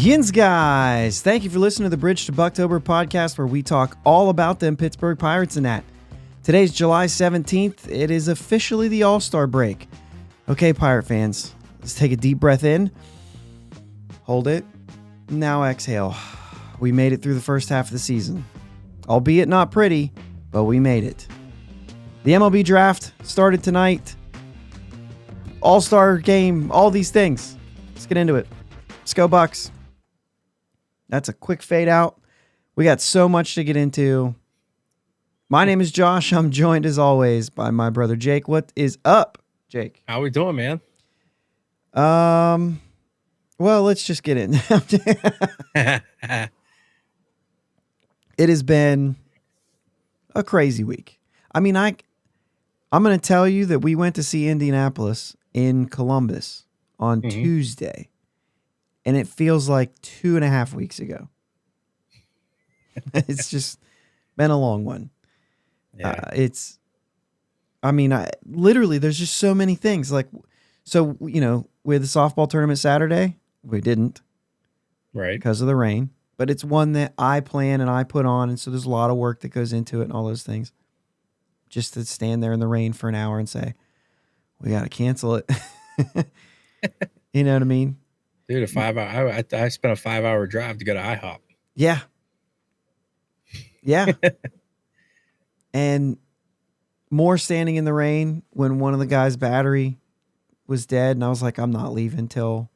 Yins guys, thank you for listening to the Bridge to Buctober podcast where we talk all about them Pittsburgh Pirates and that. Today's July 17th. It is officially the All-Star break. Okay, Pirate fans, let's take a deep breath in. Hold it. Now exhale. We made it through the first half of the season. Albeit not pretty, but we made it. The MLB draft started tonight. All-Star game, all these things. Let's get into it. Let's go Bucs. That's a quick fade out. We got so much to get into. My name is Josh. I'm joined as always by my brother Jake. What is up, Jake? How we doing, man? Well, let's just get in. It has been a crazy week. I mean, I'm going to tell you that we went to see Indianapolis in Columbus on Tuesday, and it feels like 2.5 weeks ago. It's just been a long one. Yeah. Literally, there's just so many things. Like, so, you know, we had the softball tournament Saturday. We didn't. Right. Because of the rain. But it's one that I plan and I put on, and so there's a lot of work that goes into it and all those things. Just to stand there in the rain for an hour and say, we got to cancel it. You know what I mean? Dude, I spent a 5-hour drive to go to IHOP. Yeah. Yeah. And more standing in the rain when one of the guys' battery was dead, and I was like, I'm not leaving till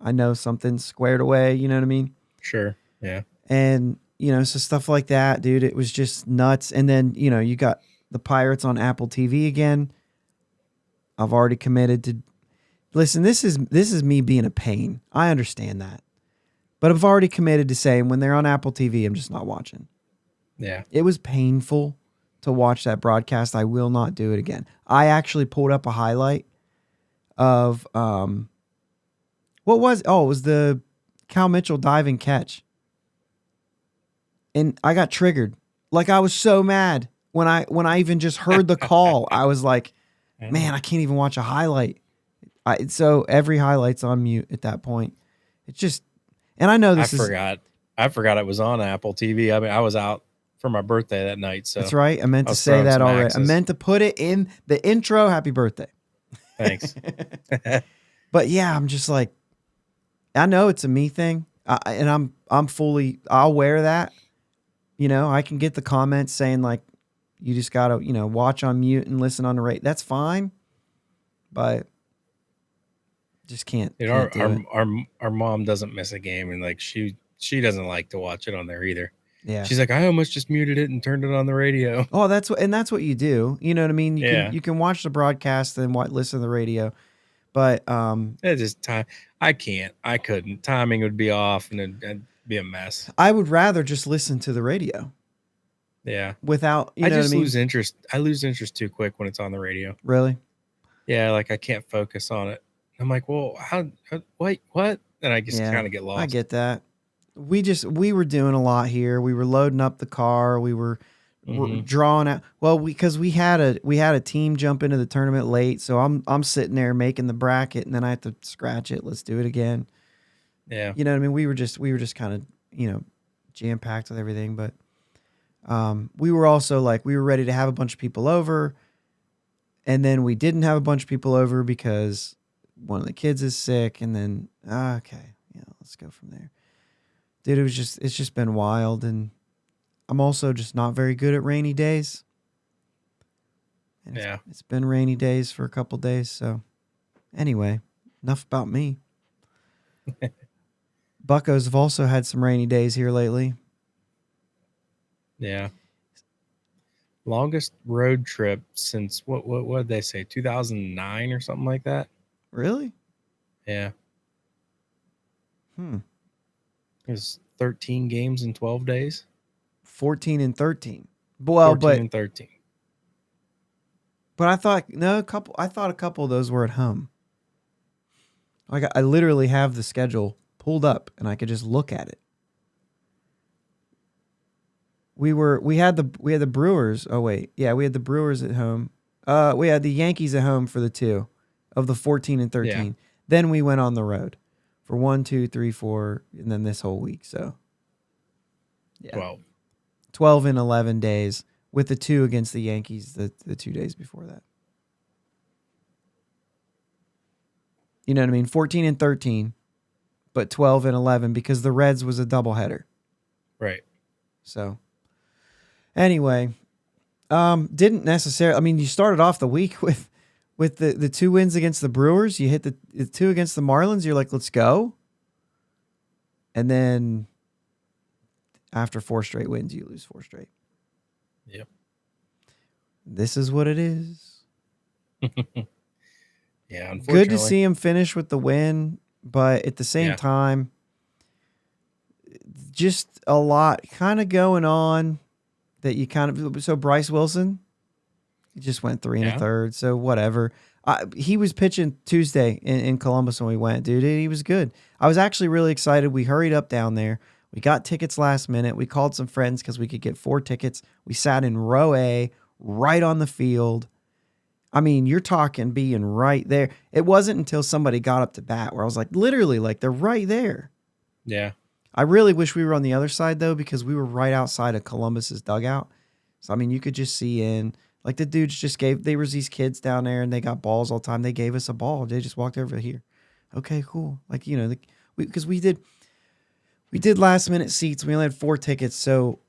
I know something's squared away. You know what I mean? Sure. Yeah. And, you know, so stuff like that, dude, it was just nuts. And then, you know, you got the Pirates on Apple TV again. I've already committed to listen. This is me being a pain. I understand that, but I've already committed to saying when they're on Apple TV, I'm just not watching. Yeah. It was painful to watch that broadcast. I will not do it again. I actually pulled up a highlight of it was the Cal Mitchell diving catch. And I got triggered. Like, I was so mad when I even just heard the call. I was like, man, I can't even watch a highlight. So every highlight's on mute at that point. It's just, and I know this I forgot it was on Apple TV. I mean, I was out for my birthday that night. So that's right. I meant to say that already. Axes. I meant to put it in the intro. Happy birthday. Thanks. But yeah, I'm just like, I know it's a me thing, and I'll wear that. You know, I can get the comments saying like, you just gotta, you know, watch on mute and listen on the rate. That's fine, but just can't. Dude, our mom doesn't miss a game, and like she doesn't like to watch it on there either. Yeah, she's like, I almost just muted it and turned it on the radio. Oh, that's what you do. You know what I mean? You can watch the broadcast and listen to the radio, but it's just time. I couldn't. Timing would be off, and it'd be a mess. I would rather just listen to the radio. Yeah. Without, I lose interest. I lose interest too quick when it's on the radio. Really? Yeah, like I can't focus on it. I'm like, well, wait, what? And I just kind of get lost. I get that. We were doing a lot here. We were loading up the car. We were drawing out. Well, because we had a team jump into the tournament late, so I'm sitting there making the bracket, and then I have to scratch it. Let's do it again. Yeah. You know what I mean? We were just kind of, you know, jam packed with everything, but we were also like, we were ready to have a bunch of people over, and then we didn't have a bunch of people over because one of the kids is sick, and then okay, yeah, let's go from there. Dude, it's just been wild, and I'm also just not very good at rainy days. And it's been rainy days for a couple days, so anyway, enough about me. Buccos have also had some rainy days here lately. Yeah. Longest road trip since what did they say? 2009 or something like that? Really? Yeah. It was 13 games in 12 days. 14 and 13. Well, 14 and 13. But I thought a couple of those were at home. Like, I literally have the schedule pulled up and I could just look at it. We had the Brewers. Oh wait, yeah, we had the Brewers at home. We had the Yankees at home for the 2 of the 14 and 13. Yeah. Then we went on the road. for 1, 2, 3, 4, and then this whole week. So, yeah. 12 in 11 days with the 2 against the Yankees the 2 days before that. You know what I mean? 14 and 13, but 12 and 11 because the Reds was a doubleheader. Right. So, anyway, didn't necessarily. I mean, you started off the week with the 2 wins against the Brewers. You hit the 2 against the Marlins. You're like, let's go. And then after 4 straight wins, you lose 4 straight. Yep. This is what it is. Yeah, unfortunately. Good to see him finish with the win, but at the same time, just a lot kind of going on that you kind of. So Bryce Wilson, he just went 3 1/3. So whatever. He was pitching Tuesday in Columbus when we went, dude. He was good. I was actually really excited. We hurried up down there. We got tickets last minute. We called some friends because we could get 4 tickets. We sat in row A, right on the field. I mean, you're talking being right there. It wasn't until somebody got up to bat where I was like, literally, like they're right there. Yeah. I really wish we were on the other side, though, because we were right outside of Columbus's dugout. So, I mean, you could just see in. Like, the dudes just there was these kids down there, and they got balls all the time. They gave us a ball. They just walked over here. Okay, cool. Like, you know, because we did last-minute seats. We only had 4 tickets, so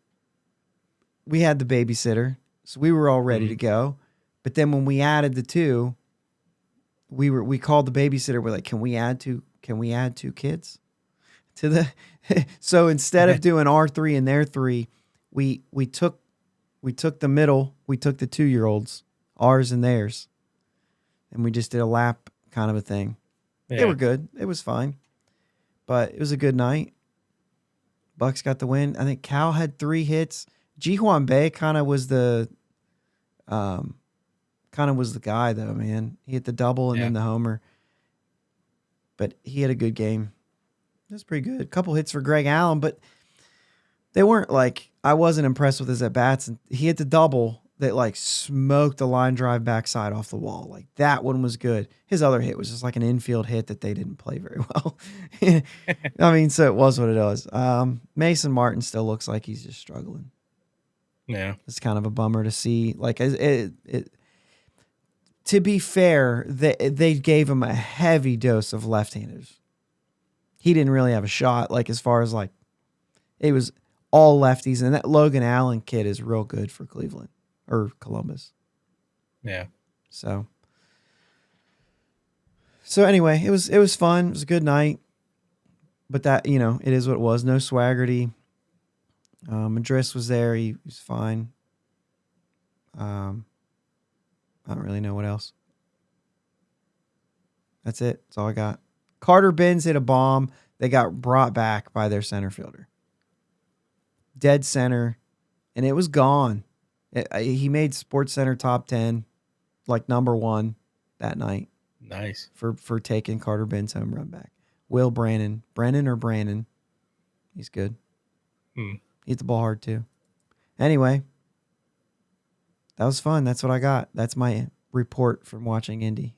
we had the babysitter. So we were all ready to go. But then when we added the 2, we called the babysitter. We're like, can we add 2 kids to the? So instead of doing our 3 and their 3, we took the middle. We took the 2-year-olds, ours and theirs, and we just did a lap kind of a thing. Yeah. They were good. It was fine, but it was a good night. Bucs got the win. I think Cal had 3 hits. Ji-Hwan Bae kind of was the guy, though, man. He hit the double and then the homer. But he had a good game. It was pretty good. A couple hits for Greg Allen, but they weren't like, I wasn't impressed with his at-bats. And he hit the double that like smoked a line drive backside off the wall. Like that one was good. His other hit was just like an infield hit that they didn't play very well. I mean, so it was what it was. Mason Martin still looks like he's just struggling. Yeah. It's kind of a bummer to see. Like to be fair, they gave him a heavy dose of left-handers. He didn't really have a shot, like as far as like it was all lefties, and that Logan Allen kid is real good for Cleveland or Columbus. Yeah. So anyway, it was fun. It was a good night, but that, you know, it is what it was. No Swaggerty. Madris was there. He was fine. I don't really know what else. That's it. That's all I got. Carter Benz hit a bomb. They got brought back by their center fielder. Dead center, and it was gone. He made SportsCenter top 10, like number 1 that night. Nice. For taking Carter Benz home run back. Will Brennan. Brandon. He's good. He hit the ball hard, too. Anyway, that was fun. That's what I got. That's my report from watching Indy.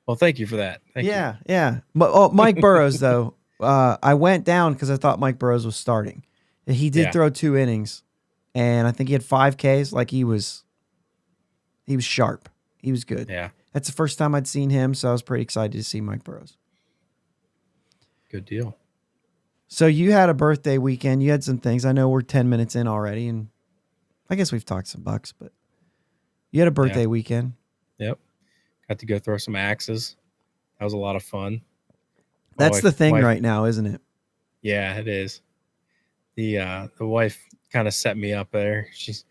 Well, thank you for that. Thank you. Yeah. Mike Burrows, though, I went down because I thought Mike Burrows was starting. He did throw 2 innings, and I think he had 5 Ks. Like he was sharp. He was good. Yeah. That's the first time I'd seen him, so I was pretty excited to see Mike Burrows. Good deal. So you had a birthday weekend. You had some things. I know we're 10 minutes in already, and I guess we've talked some Bucs, but you had a birthday weekend. Yep. Got to go throw some axes. That was a lot of fun. That's the thing right now, isn't it? Yeah, it is. The wife kind of set me up there. She's,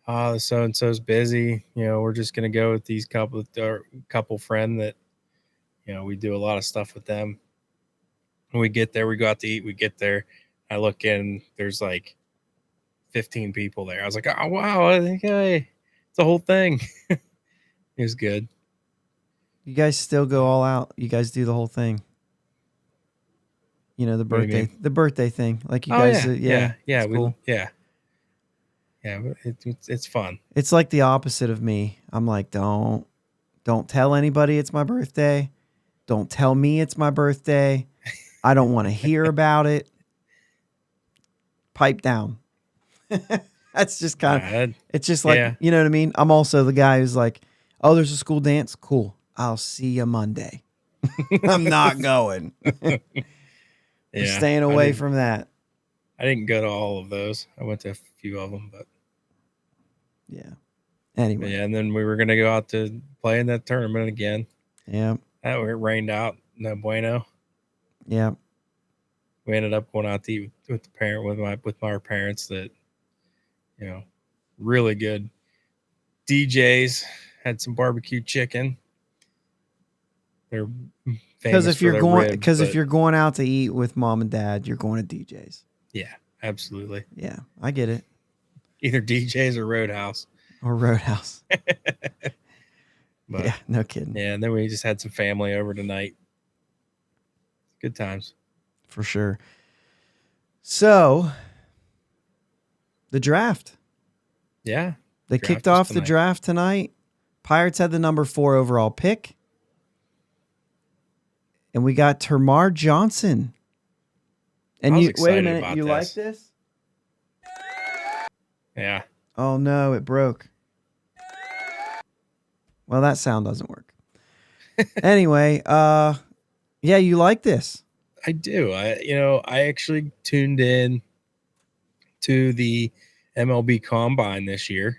so and so's busy. You know, we're just gonna go with these couple friend that, you know, we do a lot of stuff with them. When we get there, we go out to eat. We get there, I look in. There's like 15 people there. I was like, oh wow, I think it's a whole thing. It was good. You guys still go all out. You guys do the whole thing. You know, the birthday thing. Like you guys, yeah. It's cool. Yeah. It's fun. It's like the opposite of me. I'm like, don't tell anybody it's my birthday. Don't tell me it's my birthday. I don't want to hear about it. Pipe down. That's just kind of, it's just like, yeah. you know what I mean? I'm also the guy who's like, oh, there's a school dance. Cool. I'll see you Monday. I'm not going. We're Yeah. staying away from that. I didn't go to all of those. I went to a few of them, but yeah. Anyway. Yeah, and then we were gonna go out to play in that tournament again. Yeah. It rained out. No bueno. Yeah. We ended up going out to eat with our parents. That really good DJs. Had some barbecue chicken. They're famous if you're for their going ribs, if you're going out to eat with mom and dad, you're going to DJ's. Yeah, absolutely. Yeah, I get it. Either DJ's or Roadhouse. Or Roadhouse. But, yeah, no kidding. Yeah, and then we just had some family over tonight. Good times. For sure. So, the draft. Yeah. They kicked off the draft tonight. Pirates had the number 4 overall pick. And we got Termarr Johnson. And wait a minute, you like this? Yeah. Oh no, it broke. Well, that sound doesn't work. Anyway, yeah, you like this? I do. I actually tuned in to the MLB Combine this year.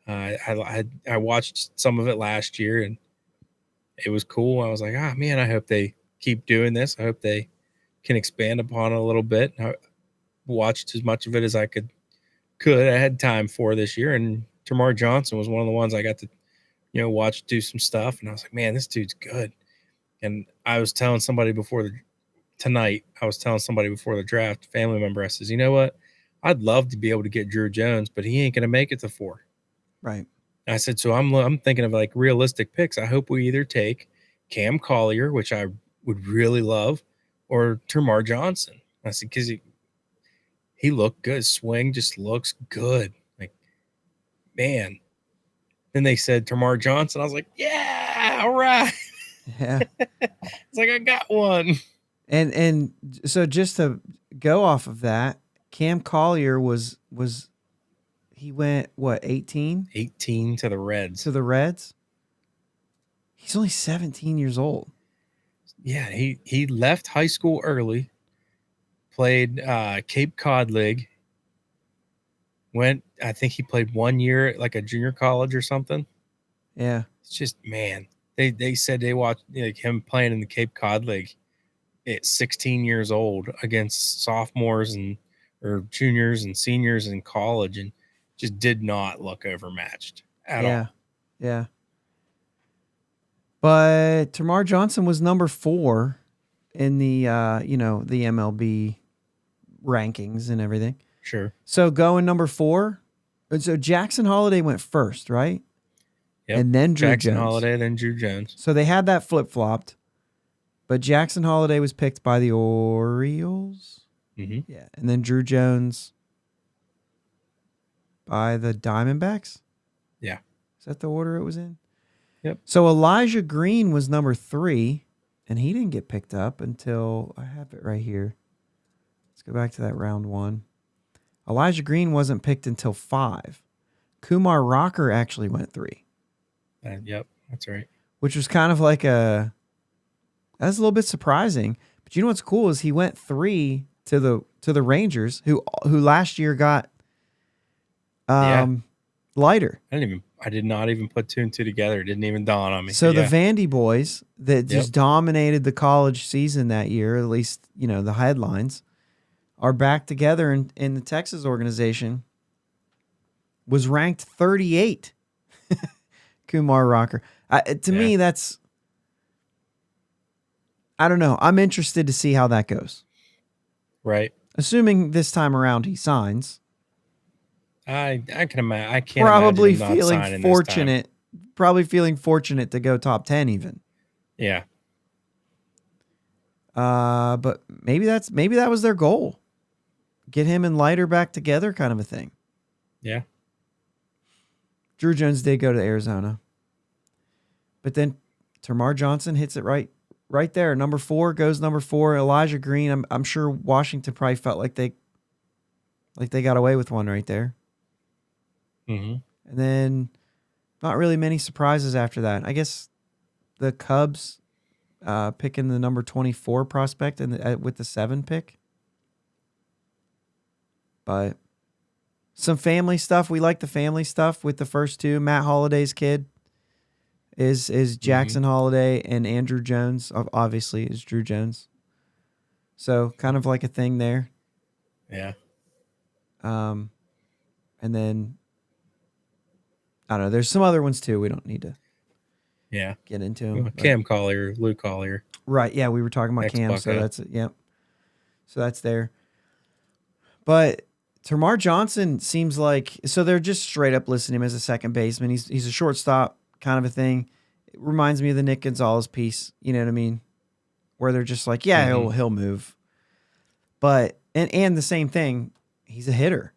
I watched some of it last year, and it was cool. I was like, man, I hope they keep doing this. I hope they can expand upon it a little bit. I watched as much of it as I could. I had time for this year, and Termarr Johnson was one of the ones I got to, watch do some stuff, and I was like, man, this dude's good. And I was telling somebody before the draft, family member, I says, you know what? I'd love to be able to get Drew Jones, but he ain't going to make it to 4. Right. And I said, so I'm thinking of like realistic picks. I hope we either take Cam Collier, which I would really love, or Termarr Johnson. I said, because he looked good. Swing just looks good. Like, man. Then they said Termarr Johnson. I was like, yeah, all right. Yeah. It's like I got one. And so just to go off of that, Cam Collier he went what, 18? 18 to the Reds. To the Reds? He's only 17 years old. Yeah, he left high school early, played Cape Cod League. I think he played 1 year at like a junior college or something. Yeah. It's just, man, they said they watched him playing in the Cape Cod League at 16 years old against sophomores or juniors and seniors in college, and just did not look overmatched at all. Yeah. But Termarr Johnson was number 4 in the the MLB rankings and everything. Sure. So going number 4. So Jackson Holliday went first, right? Yep. And then Drew Jackson Jones. Holliday, then Drew Jones. So they had that flip-flopped. But Jackson Holliday was picked by the Orioles. Mm-hmm. Yeah. And then Drew Jones by the Diamondbacks? Yeah. Is that the order it was in? Yep. So Elijah Green was number 3, and he didn't get picked up until, I have it right here. Let's go back to that round 1. Elijah Green wasn't picked until 5. Kumar Rocker actually went 3. Yep, that's right. Which was kind of like that's a little bit surprising. But you know what's cool is he went 3 to the Rangers, who last year got Leiter. I did not even put 2 and 2 together. It didn't even dawn on me. So the Vandy boys that just dominated the college season that year, at least, the headlines, are back together in the Texas organization. Was ranked 38. Kumar Rocker. To me, that's, I don't know. I'm interested to see how that goes. Right. Assuming this time around he signs. I can imagine. I can't probably imagine him not feeling fortunate. Probably feeling fortunate to go top 10 even. Yeah. But maybe that was their goal. Get him and Leiter back together, kind of a thing. Yeah. Drew Jones did go to Arizona. But then Termarr Johnson hits it right right there. Number 4 goes number 4. Elijah Green. I'm sure Washington probably felt like they got away with one right there. Mm-hmm. And then not really many surprises after that. I guess the Cubs picking the number 24 prospect with the 7 pick. But some family stuff. We like the family stuff with the first 2. Matt Holliday's kid is Jackson Holliday, and Andrew Jones obviously is Drew Jones. So kind of like a thing there. Yeah. And then I don't know. There's some other ones too. We don't need to get into them. Cam Collier, Luke Collier. Right. Yeah, we were talking about Cam, so that's it. Yep. So that's there. But Termarr Johnson seems like, so they're just straight up listing him as a second baseman. He's a shortstop kind of a thing. It reminds me of the Nick Gonzalez piece. You know what I mean? Where they're just like, yeah, he'll move. But and the same thing, he's a hitter,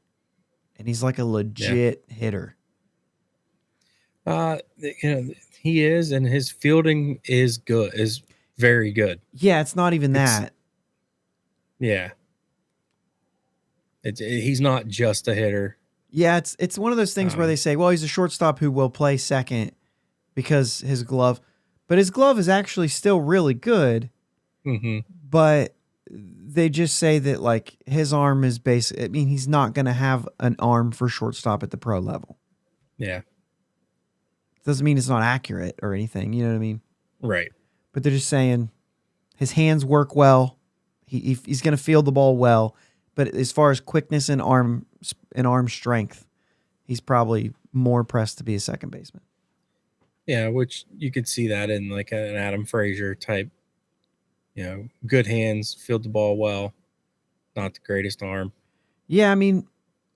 and he's like a legit hitter. He is, and his fielding is good, is very good. Yeah, it's not even that. Yeah. He's not just a hitter. Yeah, it's one of those things where they say, well, he's a shortstop who will play second because his glove. But his glove is actually still really good. Mm-hmm. But they just say that, like, his arm is basic. I mean, he's not going to have an arm for shortstop at the pro level. Yeah. Doesn't mean it's not accurate or anything. You know what I mean? Right. But they're just saying his hands work well. He's going to field the ball well. But as far as quickness and arm strength, he's probably more pressed to be a second baseman. Yeah, which you could see that in like an Adam Frazier type. Good hands, field the ball well, not the greatest arm. Yeah, I mean,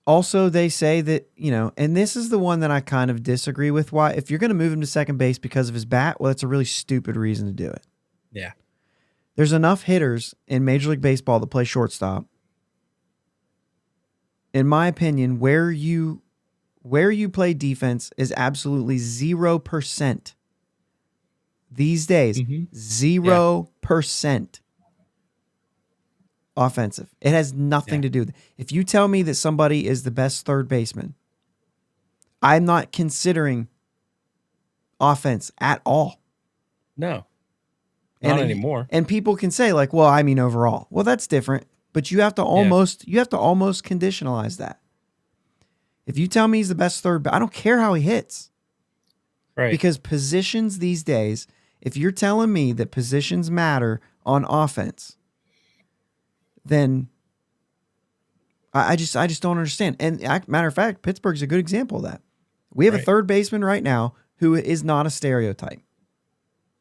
also they say that, and this is the one that I kind of disagree with. Why? If you're going to move him to second base because of his bat, well, that's a really stupid reason to do it. Yeah. There's enough hitters in Major League Baseball that play shortstop. In my opinion, where you play defense is absolutely 0% these days. 0% offensive. It has nothing to do with it. If you tell me that somebody is the best third baseman, I'm not considering offense at all. No. Not anymore. And people can say, like, well, I mean overall. Well, that's different. But you have to almost conditionalize that. If you tell me he's the best third, I don't care how he hits. Right. Because positions these days, if you're telling me that positions matter on offense, then I just don't understand. And matter of fact, Pittsburgh's a good example of that. We have a third baseman right now who is not a stereotype.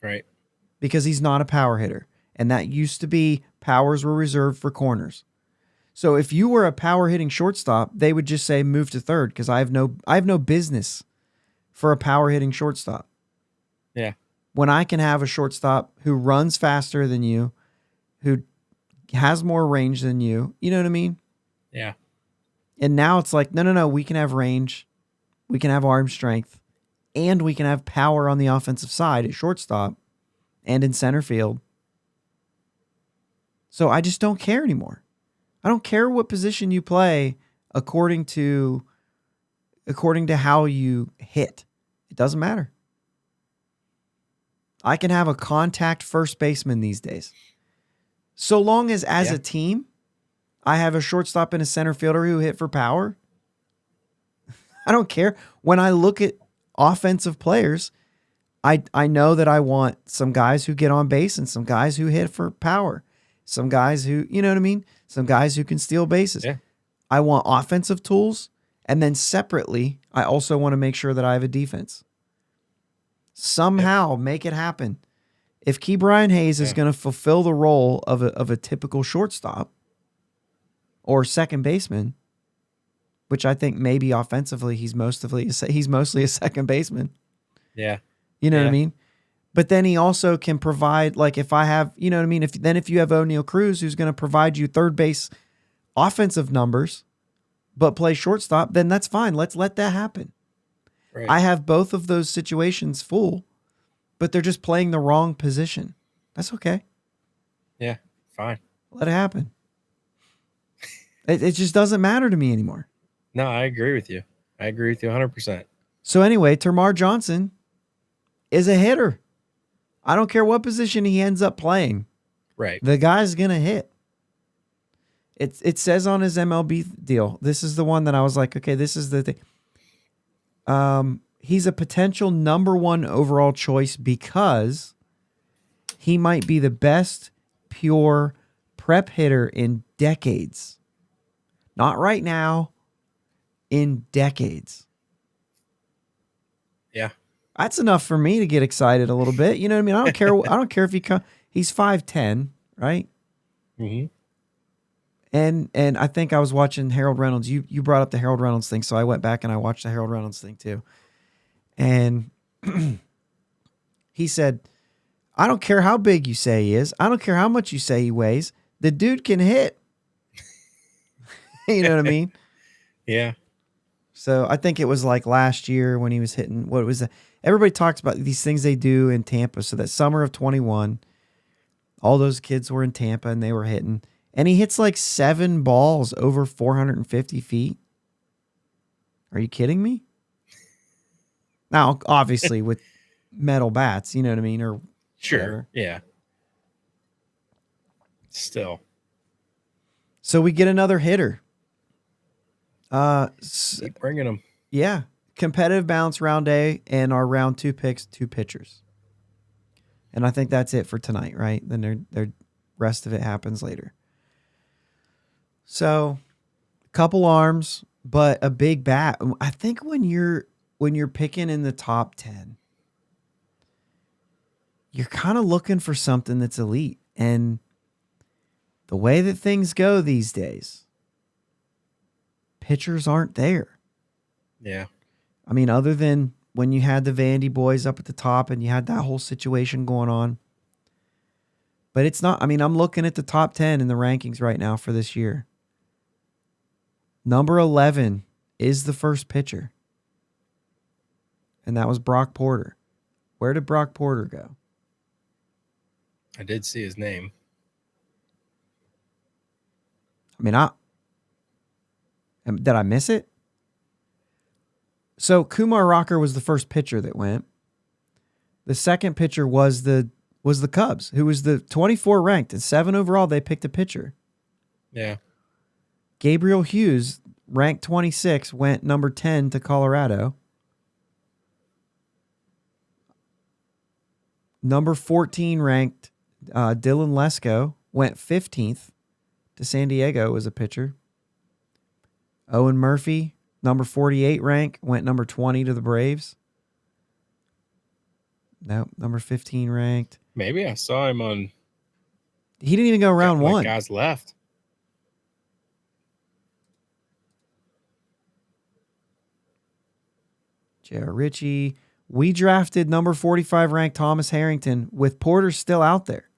Right. Because he's not a power hitter. And that used to be powers were reserved for corners. So if you were a power hitting shortstop, they would just say move to third because I have no business for a power hitting shortstop. Yeah. When I can have a shortstop who runs faster than you, who has more range than you, you know what I mean? Yeah. And now it's like, no, we can have range, we can have arm strength, and we can have power on the offensive side at shortstop and in center field. So I just don't care anymore. I don't care what position you play according to how you hit. It doesn't matter. I can have a contact first baseman these days. So long as a team, I have a shortstop and a center fielder who hit for power. I don't care. When I look at offensive players, I know that I want some guys who get on base and some guys who hit for power. Some guys who, you know what I mean? Some guys who can steal bases. Yeah. I want offensive tools. And then separately, I also want to make sure that I have a defense. Somehow make it happen. If Key Brian Hayes is going to fulfill the role of a typical shortstop or second baseman, which I think maybe offensively he's mostly a second baseman. Yeah. You know what I mean? But then he also can provide, like if I have, you know what I mean? If you have O'Neal Cruz who's going to provide you third base offensive numbers, but play shortstop, then that's fine. Let's let that happen. Right. I have both of those situations full, but they're just playing the wrong position. That's okay. Yeah, fine. Let it happen. It just doesn't matter to me anymore. No, I agree with you. I agree with you 100%. So anyway, Termarr Johnson is a hitter. I don't care what position he ends up playing. Right. The guy's going to hit. It says on his MLB deal. This is the one that I was like, okay, this is the thing. He's a potential number 1 overall choice because he might be the best pure prep hitter in decades. Not right now, in decades. Yeah. That's enough for me to get excited a little bit. You know what I mean? I don't care if he's 5'10", right? Mm-hmm. And I think I was watching Harold Reynolds. You brought up the Harold Reynolds thing, so I went back and I watched the Harold Reynolds thing too. And he said, I don't care how big you say he is. I don't care how much you say he weighs. The dude can hit. You know what I mean? Yeah. So I think it was like last year when he was hitting, what was that? Everybody talks about these things they do in Tampa. So that summer of 21, all those kids were in Tampa and they were hitting. And he hits like 7 balls over 450 feet. Are you kidding me? Now, obviously with metal bats, you know what I mean? Or Sure. whatever. Yeah. Still. So we get another hitter. Keep bringing them. Yeah. Competitive balance round A and our round 2 picks, 2 pitchers. And I think that's it for tonight, right? Then their rest of it happens later. So, a couple arms, but a big bat. I think when you're picking in the top 10, you're kind of looking for something that's elite. And the way that things go these days, pitchers aren't there. Yeah. I mean, other than when you had the Vandy boys up at the top and you had that whole situation going on. But it's not, I mean, I'm looking at the top 10 in the rankings right now for this year. Number 11 is the first pitcher. And that was Brock Porter. Where did Brock Porter go? I did see his name. I mean, did I miss it? So Kumar Rocker was the first pitcher that went. The second pitcher was the Cubs, who was the 24 ranked and 7 overall. They picked a pitcher. Yeah. Gabriel Hughes, ranked 26, went number 10 to Colorado. Number 14 ranked Dylan Lesko went 15th to San Diego as a pitcher. Owen Murphy, number 48 rank, went number 20 to the Braves. No, number 15 ranked. Maybe I saw him on. He didn't even go round 1. Guys left. Jared Ritchie. We drafted number 45 ranked Thomas Harrington with Porter still out there.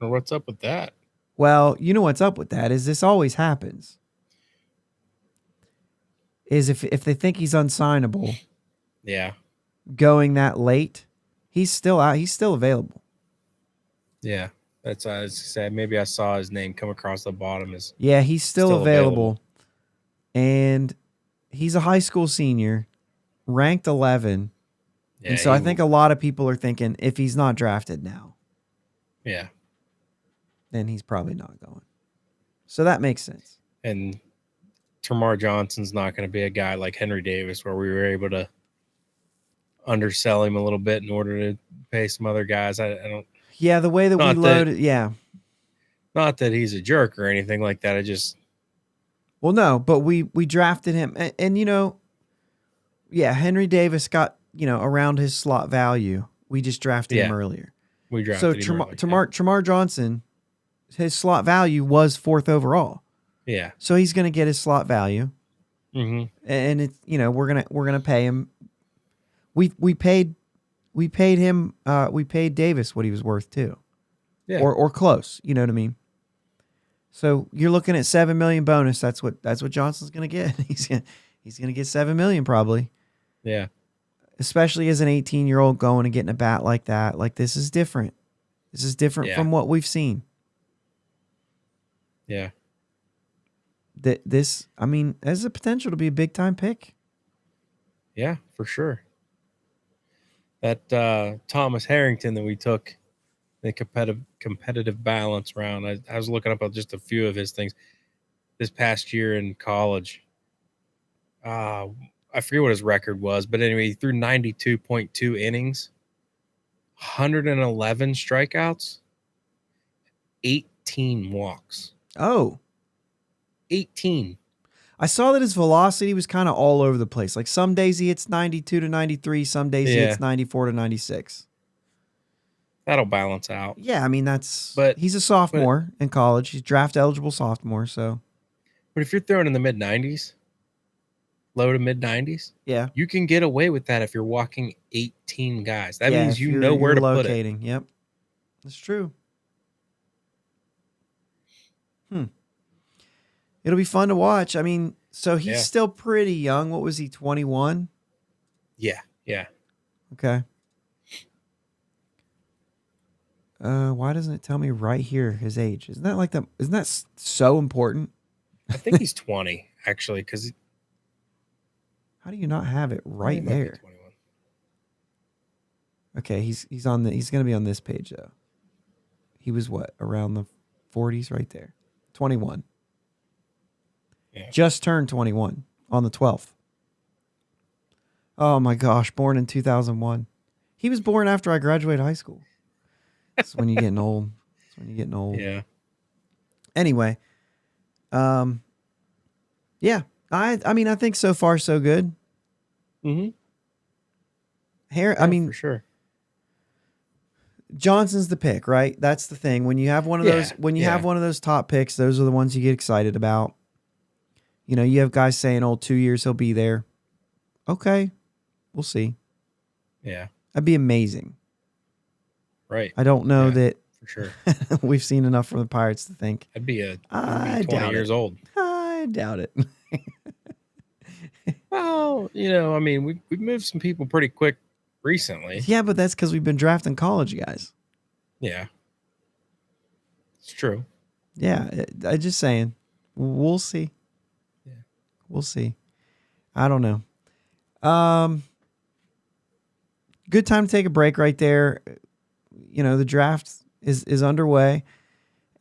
Or what's up with that? Well, you know what's up with that is this always happens. Is if they think he's unsignable, Yeah. going that late, he's still out. He's still available. Yeah. That's what I was saying. Maybe I saw his name come across the bottom. Yeah, he's still available. And he's a high school senior, ranked 11. Yeah, and so I think a lot of people are thinking if he's not drafted now, yeah, then he's probably not going. So that makes sense. And Termarr Johnson's not going to be a guy like Henry Davis where we were able to undersell him a little bit in order to pay some other guys. I don't. Yeah, the way that we loaded. Yeah. Not that he's a jerk or anything like that. I just. Well, no, but we drafted him. And you know, yeah, Henry Davis got, you know, around his slot value. We just drafted him earlier. We drafted him earlier. Termarr Johnson, his slot value was 4th overall. Yeah. So he's going to get his slot value. Mm-hmm. And it's, you know, we're going to pay him. We paid him, we paid Davis what he was worth too. Yeah. Or close, you know what I mean? So you're looking at $7 million bonus. That's what Johnson's going to get. He's going to get $7 million probably. Yeah. especially as an 18-year-old going and getting a bat like that. Like, this is different. This is different from what we've seen. Yeah. This, I mean, has the potential to be a big-time pick. Yeah, for sure. That Thomas Harrington that we took the competitive balance round, I was looking up just a few of his things this past year in college. I forget what his record was, but anyway, he threw 92.2 innings, 111 strikeouts, 18 walks. Oh. 18. I saw that his velocity was kind of all over the place. Like, some days he hits 92 to 93, some days he hits 94 to 96. That'll balance out. Yeah, I mean, he's a sophomore in college. He's draft eligible sophomore, so. But if you're throwing in the mid 90s, low to mid 90s, yeah, you can get away with that if you're walking 18 guys. That means you know where to put it. Yep. That's true. It'll be fun to watch. I mean, so he's still pretty young. What was he, 21? Yeah. Okay. Why doesn't it tell me right here his age? Isn't that so important? I think he's 20, actually, because how do you not have it right there? 21. Okay, he's going to be on this page though. He was what, around the 40s right there. 21. Yeah. Just turned 21 on the 12th. Oh my gosh, born in 2001. He was born after I graduated high school. That's when you're getting old. Yeah. Anyway, yeah, I mean, I think so far so good. Mm-hmm. I mean, for sure. Johnson's the pick, right? That's the thing. When you have one of those, have one of those top picks, those are the ones you get excited about. You know, you have guys saying, "Oh, 2 years he'll be there." Okay, we'll see. Yeah, that'd be amazing. Right. I don't know that for sure. we've seen enough from the Pirates to think. I'd be 20 years old. I doubt it. Well, I mean, we've moved some people pretty quick recently. Yeah, but that's because we've been drafting college guys. Yeah, it's true. Yeah, I just saying. We'll see. Yeah, we'll see. I don't know. Good time to take a break right there. The draft is underway,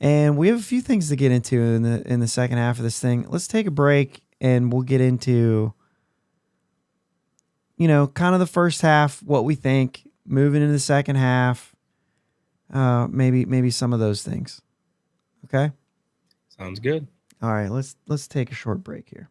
and we have a few things to get into in the second half of this thing. Let's take a break, and we'll get into kind of the first half, what we think, moving into the second half, maybe some of those things. Okay? Sounds good. All right, let's take a short break here.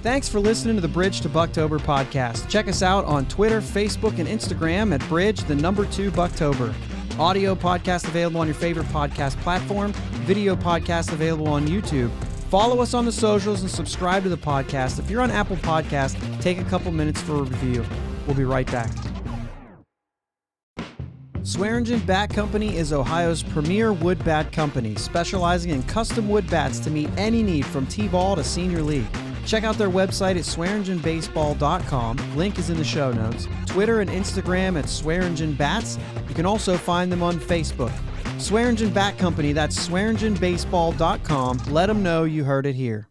Thanks for listening to the Bridge to Buctober podcast. Check us out on Twitter, Facebook, and Instagram at Bridge2 Buctober. Audio podcast available on your favorite podcast platform. Video podcast available on YouTube. Follow us on the socials and subscribe to the podcast. If you're on Apple Podcasts, take a couple minutes for a review. We'll be right back. Swearingen Bat Company is Ohio's premier wood bat company, specializing in custom wood bats to meet any need from T-ball to senior league. Check out their website at swearingenbaseball.com. Link is in the show notes. Twitter and Instagram at Swearingen Bats. You can also find them on Facebook. Swearingen Bat Company, that's swearingenbaseball.com. Let them know you heard it here.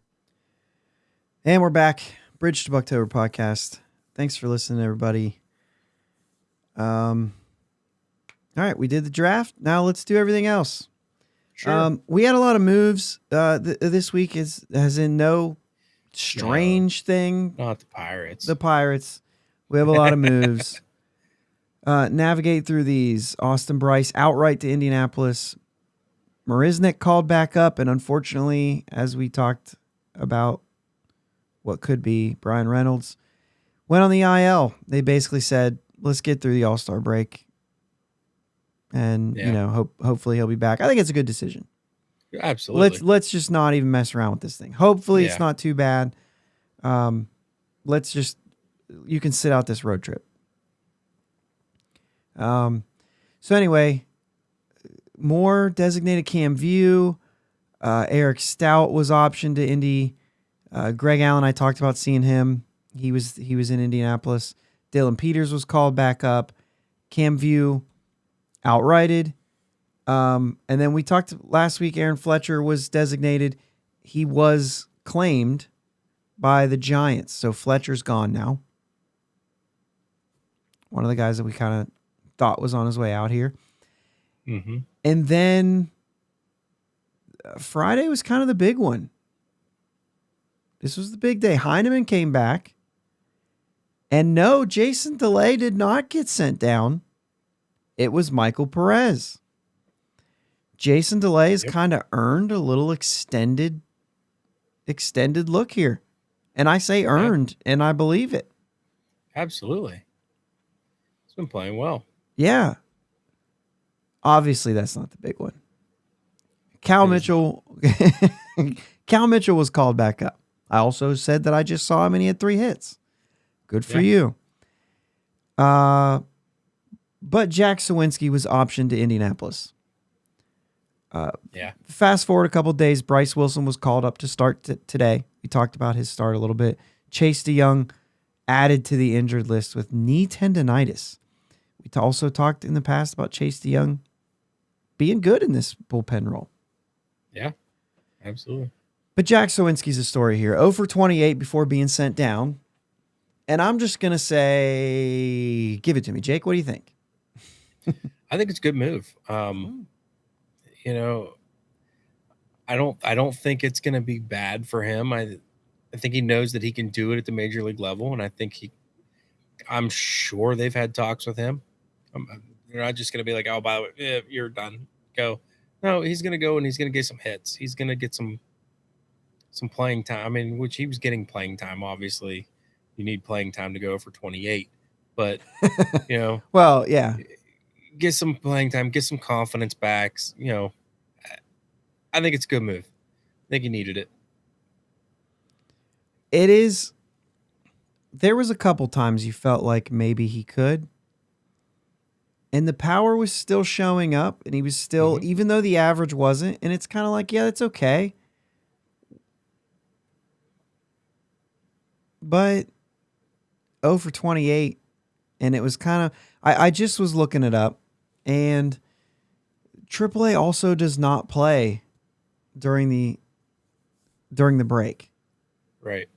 And we're back. Bridge to Buctober podcast. Thanks for listening, everybody. All right, we did the draft. Now let's do everything else. Sure. We had a lot of moves this week, as in no strange thing. Not the Pirates. The Pirates. We have a lot of moves. Navigate through these. Austin Bryce outright to Indianapolis. Marisnik called back up, and unfortunately, as we talked about what could be, Brian Reynolds went on the IL. They basically said, let's get through the All-Star break. And, hopefully he'll be back. I think it's a good decision. Absolutely. Let's just not even mess around with this thing. Hopefully it's not too bad. You can sit out this road trip. So anyway, more designated Cam View. Eric Stout was optioned to Indy. Greg Allen, I talked about seeing him. He was in Indianapolis. Dylan Peters was called back up. Cam View outrighted. And then we talked last week, Aaron Fletcher was designated. He was claimed by the Giants. So Fletcher's gone now. One of the guys that we kind of thought was on his way out here. Mm-hmm. And then Friday was kind of the big one. This was the big day. Heineman came back. And no, Jason DeLay did not get sent down. It was Michael Perez. Jason DeLay has kind of earned a little extended look here. And I say earned, and I believe it. Absolutely. He's been playing well. Yeah. Obviously, that's not the big one. Cal Mitchell was called back up. I also said that I just saw him and he had 3 hits. Good for you. But Jack Sawinski was optioned to Indianapolis. Fast forward a couple of days, Bryce Wilson was called up to start today. We talked about his start a little bit. Chase DeYoung added to the injured list with knee tendonitis. We also talked in the past about Chase DeYoung being good in this bullpen role. Yeah, absolutely. But Jack Sawinski's a story here. 0 for 28 before being sent down. And I'm just going to say, give it to me. Jake, what do you think? I think it's a good move. You know, I don't think it's going to be bad for him. I think he knows that he can do it at the major league level, and I think I'm sure they've had talks with him. They're not just going to be like, "Oh, by the way, you're done. Go." No, he's going to go and he's going to get some hits. He's going to get some playing time. I mean, which he was getting playing time. Obviously, you need playing time to go for 28, but well, yeah. Get some playing time, get some confidence back. I think it's a good move. I think he needed it. It is. There was a couple times you felt like maybe he could. And the power was still showing up, and he was still, even though the average wasn't, and it's kind of like, yeah, that's okay. But 0 for 28, and it was kind of, I just was looking it up, and AAA also does not play during the break. Right.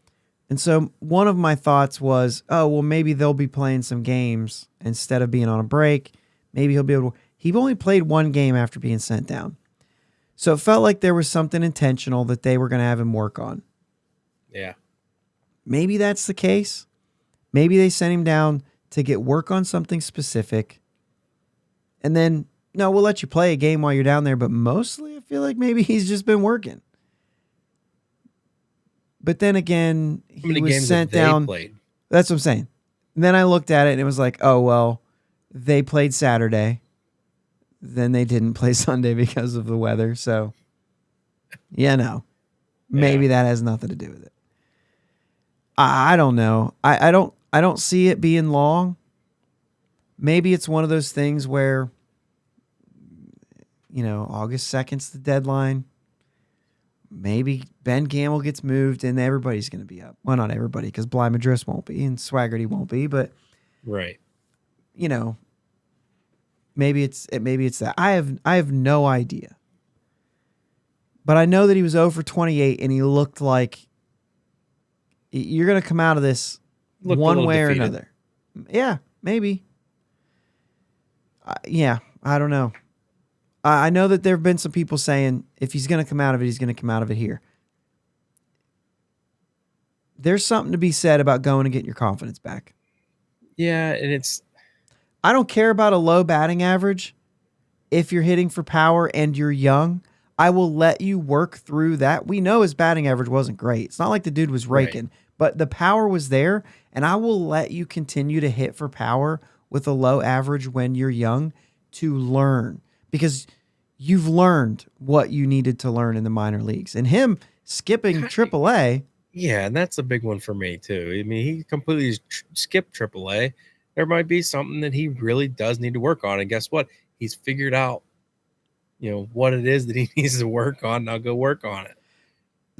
And so one of my thoughts was, oh, well, maybe they'll be playing some games instead of being on a break. Maybe he'll be able to. He only played 1 game after being sent down. So it felt like there was something intentional that they were going to have him work on. Yeah. Maybe that's the case. Maybe they sent him down to get work on something specific. And then, no, we'll let you play a game while you're down there. But mostly I feel like maybe he's just been working. But then again, he was sent down. Played? That's what I'm saying. And then I looked at it and it was like, oh, well, they played Saturday. Then they didn't play Sunday because of the weather. So, maybe that has nothing to do with it. I don't know. I don't see it being long. Maybe it's one of those things where, August 2nd's the deadline. Maybe Ben Gamble gets moved and everybody's going to be up. Well, not everybody, because Bly Madris won't be and Swaggerty won't be, but right. Maybe it's that. I have no idea. But I know that he was 0 for 28 and he looked like you're going to come out of this one way or another. Yeah, maybe. I don't know. I know that there have been some people saying if he's going to come out of it, he's going to come out of it here. There's something to be said about going and getting your confidence back. Yeah, and I don't care about a low batting average if you're hitting for power and you're young. I will let you work through that. We know his batting average wasn't great. It's not like the dude was raking, but the power was there, and I will let you continue to hit for power with a low average when you're young to learn. Because you've learned what you needed to learn in the minor leagues. And him skipping AAA. Yeah, and that's a big one for me, too. I mean, he completely skipped AAA. There might be something that he really does need to work on. And guess what? He's figured out, what it is that he needs to work on. Now go work on it.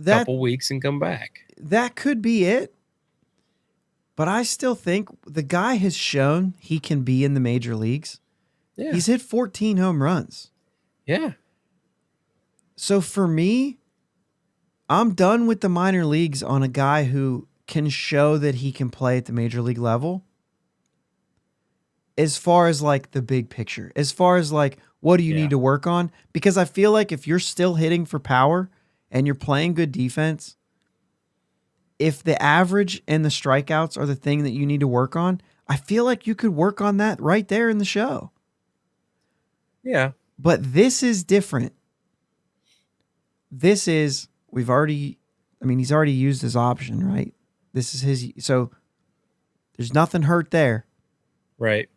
Couple weeks and come back. That could be it. But I still think the guy has shown he can be in the major leagues. Yeah. He's hit 14 home runs. Yeah. So for me, I'm done with the minor leagues on a guy who can show that he can play at the major league level. As far as like the big picture, as far as like what do you need to work on? Because I feel like if you're still hitting for power and you're playing good defense, if the average and the strikeouts are the thing that you need to work on, I feel like you could work on that right there in the show. Yeah. But this is different. This is, he's already used his option, right? This is his, so there's nothing hurt there. Right.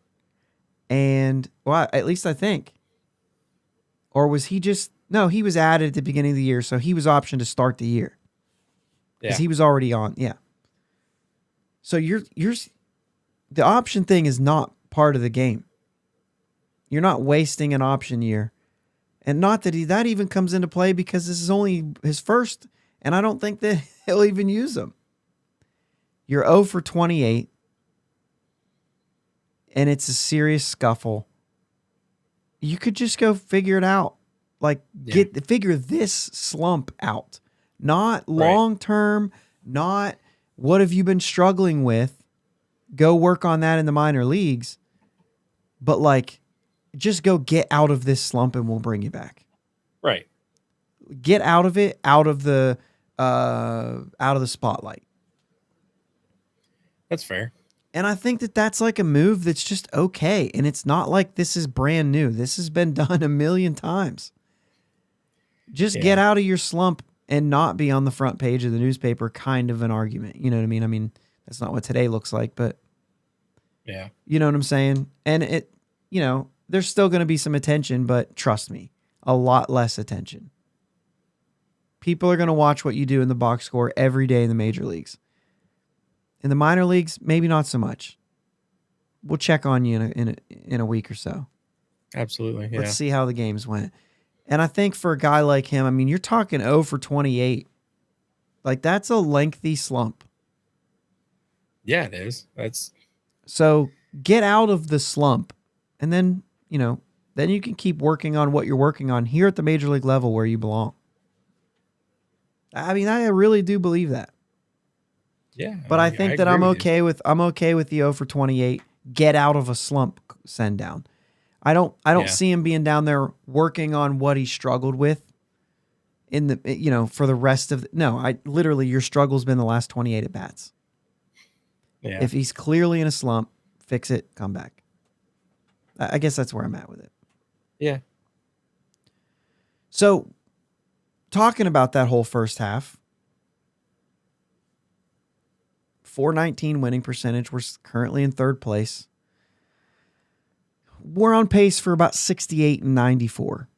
And, well, at least I think. Or was he just, no, he was added at the beginning of the year, so he was optioned to start the year. Because he was already on, yeah. So you're the option thing is not part of the game. You're not wasting an option year. And not that that even comes into play because this is only his first, and I don't think that he'll even use them. You're 0 for 28, and it's a serious scuffle. You could just go figure it out. Like, figure this slump out. Not long term, not what have you been struggling with. Go work on that in the minor leagues. But like, just go get out of this slump and we'll bring you back. Right. Get out of it, out of the spotlight. That's fair. And I think that that's like a move that's just okay. And it's not like this is brand new. This has been done a million times. Just get out of your slump and not be on the front page of the newspaper, kind of an argument. You know what I mean? I mean, that's not what today looks like, but yeah, you know what I'm saying? And it, you know, there's still going to be some attention, but trust me, a lot less attention. People are going to watch what you do in the box score every day in the major leagues. In the minor leagues, maybe not so much. We'll check on you in a week or so. Absolutely. Yeah. Let's see how the games went. And I think for a guy like him, I mean, you're talking 0 for 28. Like, that's a lengthy slump. Yeah, it is. So get out of the slump, and then, you know, then you can keep working on what you're working on here at the major league level where you belong. I mean, I really do believe that. Yeah. But I think that I'm okay with the 0 for 28. Get out of a slump send down. I don't see him being down there working on what he struggled with in the, you know, for the rest of literally your struggle's been the last 28 at bats. Yeah. If he's clearly in a slump, fix it, come back. I guess that's where I'm at with it. Yeah. So talking about that whole first half, .419 winning percentage. We're currently in third place. We're on pace for about 68 and 94.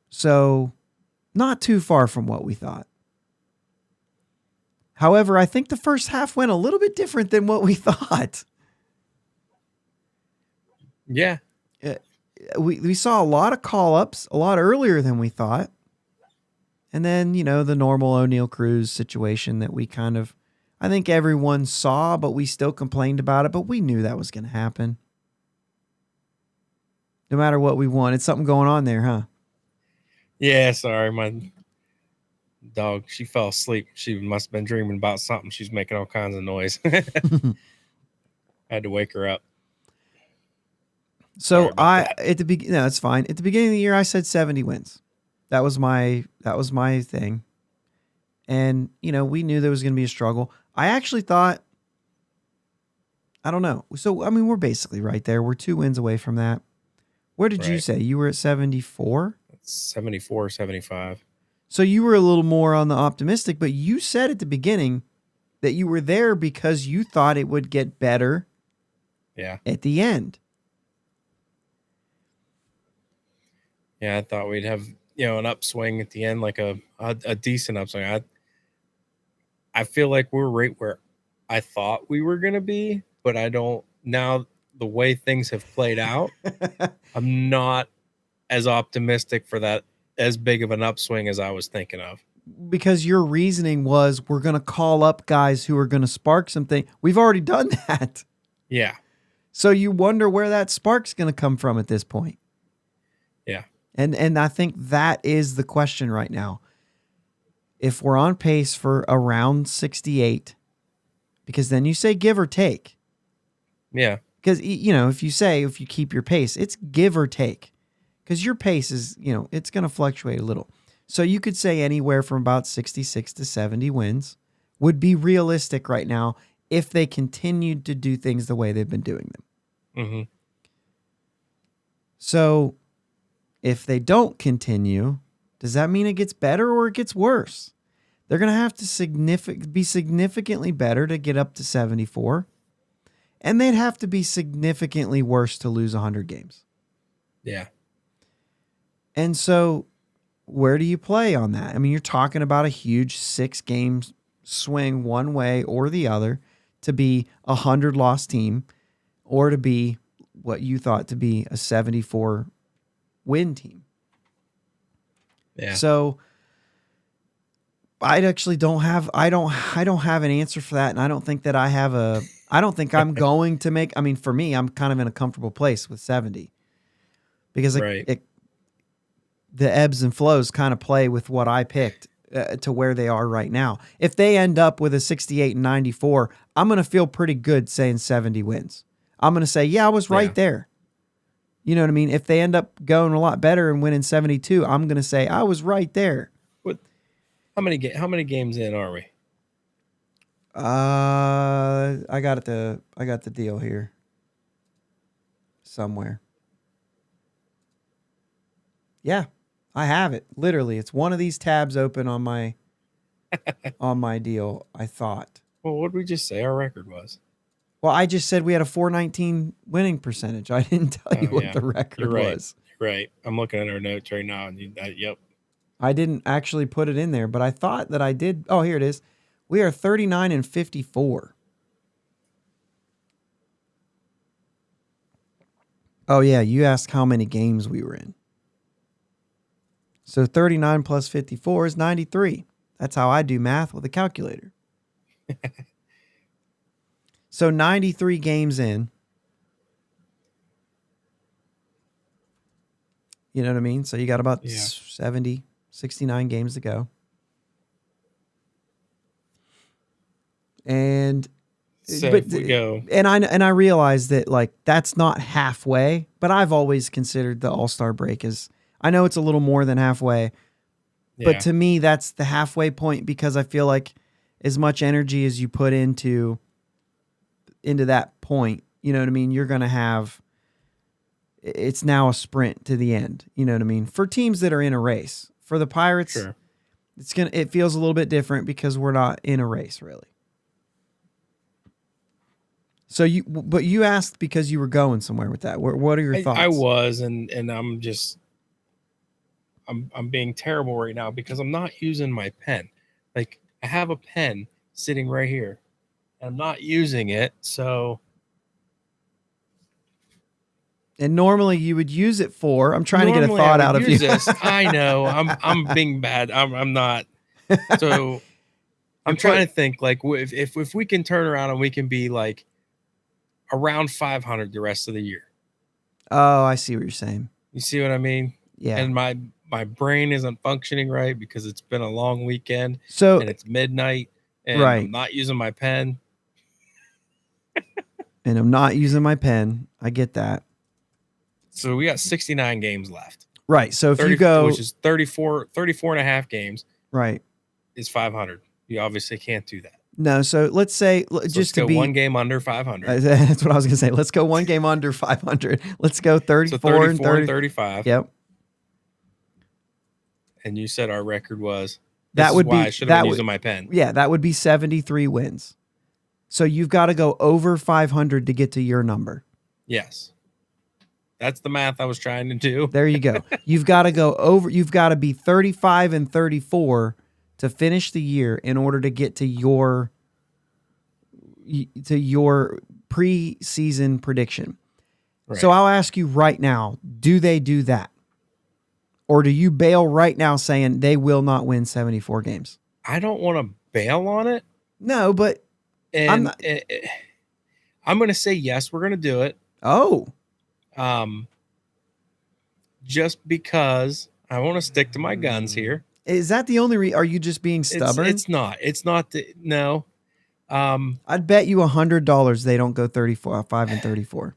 So not too far from what we thought. However, I think the first half went a little bit different than what we thought. Yeah. We saw a lot of call-ups a lot earlier than we thought. And then, you know, the normal O'Neal Cruz situation that we kind of, I think everyone saw, but we still complained about it. But we knew that was going to happen. No matter what we wanted, something going on there, huh? Yeah, sorry. My dog, she fell asleep. She must have been dreaming about something. She's making all kinds of noise. I had to wake her up. So at the beginning, no, it's fine. At the beginning of the year, I said 70 wins. That was my thing. And, you know, we knew there was going to be a struggle. I actually thought, I don't know. So, I mean, we're basically right there. We're 2 wins away from that. Where did you say? You were at 74? 74, 75. So you were a little more on the optimistic, but you said at the beginning that you were there because you thought it would get better at the end. Yeah, I thought we'd have, you know, an upswing at the end, like a decent upswing. I feel like we're right where I thought we were going to be, but I don't, now the way things have played out, I'm not as optimistic for that, as big of an upswing as I was thinking of. because your reasoning was we're going to call up guys who are going to spark something. We've already done that. Yeah. So you wonder where that spark's going to come from at this point. Yeah. And I think that is the question right now. If we're on pace for around 68, because then you say give or take. Yeah. Because, if you keep your pace, it's give or take. Because your pace is, it's going to fluctuate a little. So you could say anywhere from about 66 to 70 wins would be realistic right now if they continued to do things the way they've been doing them. Mm-hmm. So if they don't continue, does that mean it gets better or it gets worse? They're going to have to be significantly better to get up to 74. And they'd have to be significantly worse to lose 100 games. Yeah. And so where do you play on that? I mean, you're talking about a huge 6-game swing one way or the other to be a 100-loss team or to be what you thought to be a 74-win team. Yeah. So I actually don't have an answer for that, and I don't think that I don't think I'm going to make. I mean, for me, I'm kind of in a comfortable place with 70 because the ebbs and flows kind of play with what I picked to where they are right now. If they end up with a 68 and 94, I'm going to feel pretty good saying 70 wins. I'm going to say, yeah, I was right there. You know what I mean? If they end up going a lot better and winning 72, I'm going to say I was right there. How many games in are we? I got the deal here somewhere. Yeah, I have it. Literally, it's one of these tabs open on my on my deal, I thought. Well, what did we just say our record was? Well, I just said we had a 419 winning percentage. I didn't tell you what the record was. You're right. I'm looking at our notes right now, and yep. I didn't actually put it in there, but I thought that I did. Oh, here it is. We are 39 and 54. Oh, yeah. You asked how many games we were in. So 39 plus 54 is 93. That's how I do math with a calculator. So 93 games in. You know what I mean? So you got about 70, 69 games to go. And so if we go, and I realize that like that's not halfway, but I've always considered the All-Star break as, I know it's a little more than halfway, but to me that's the halfway point because I feel like as much energy as you put into that point, you know what I mean? You're going to have, it's now a sprint to the end. You know what I mean? For teams that are in a race. For the Pirates, sure. It feels a little bit different because we're not in a race really. So you asked because you were going somewhere with that. What are your thoughts? I was, and I'm being terrible right now because I'm not using my pen. Like I have a pen sitting right here, and I'm not using it. So, and normally you would use it for. I'm trying to get a thought out of you. I know. I'm being bad. I'm not. So I'm trying to think like if we can turn around and we can be like around 500 the rest of the year. Oh, I see what you're saying. You see what I mean? Yeah. And my brain isn't functioning right because it's been a long weekend. So and it's midnight and I'm not using my pen. And I'm not using my pen. I get that. So we got 69 games left. Right. So if you go, which is 34 and a half games. Right. Is 500. You obviously can't do that. No, so let's say just to be one game under 500. That's what I was going to say. Let's go one game under 500. Let's go 34 and 35. Yep. And you said our record was. That would be. I should have been using my pen. Yeah, that would be 73 wins. So you've got to go over 500 to get to your number. Yes. That's the math I was trying to do. There you go. You've got to go over. You've got to be 35 and 34 to finish the year in order to get to your preseason prediction. Right. So I'll ask you right now, do they do that? Or do you bail right now saying they will not win 74 games? I don't want to bail on it. No, but I'm And not. I'm going to say yes, we're going to do it. Oh, Just because I want to stick to my guns here. is that the only are you just being stubborn? It's not. No. I'd bet you $100 they don't go 5-34.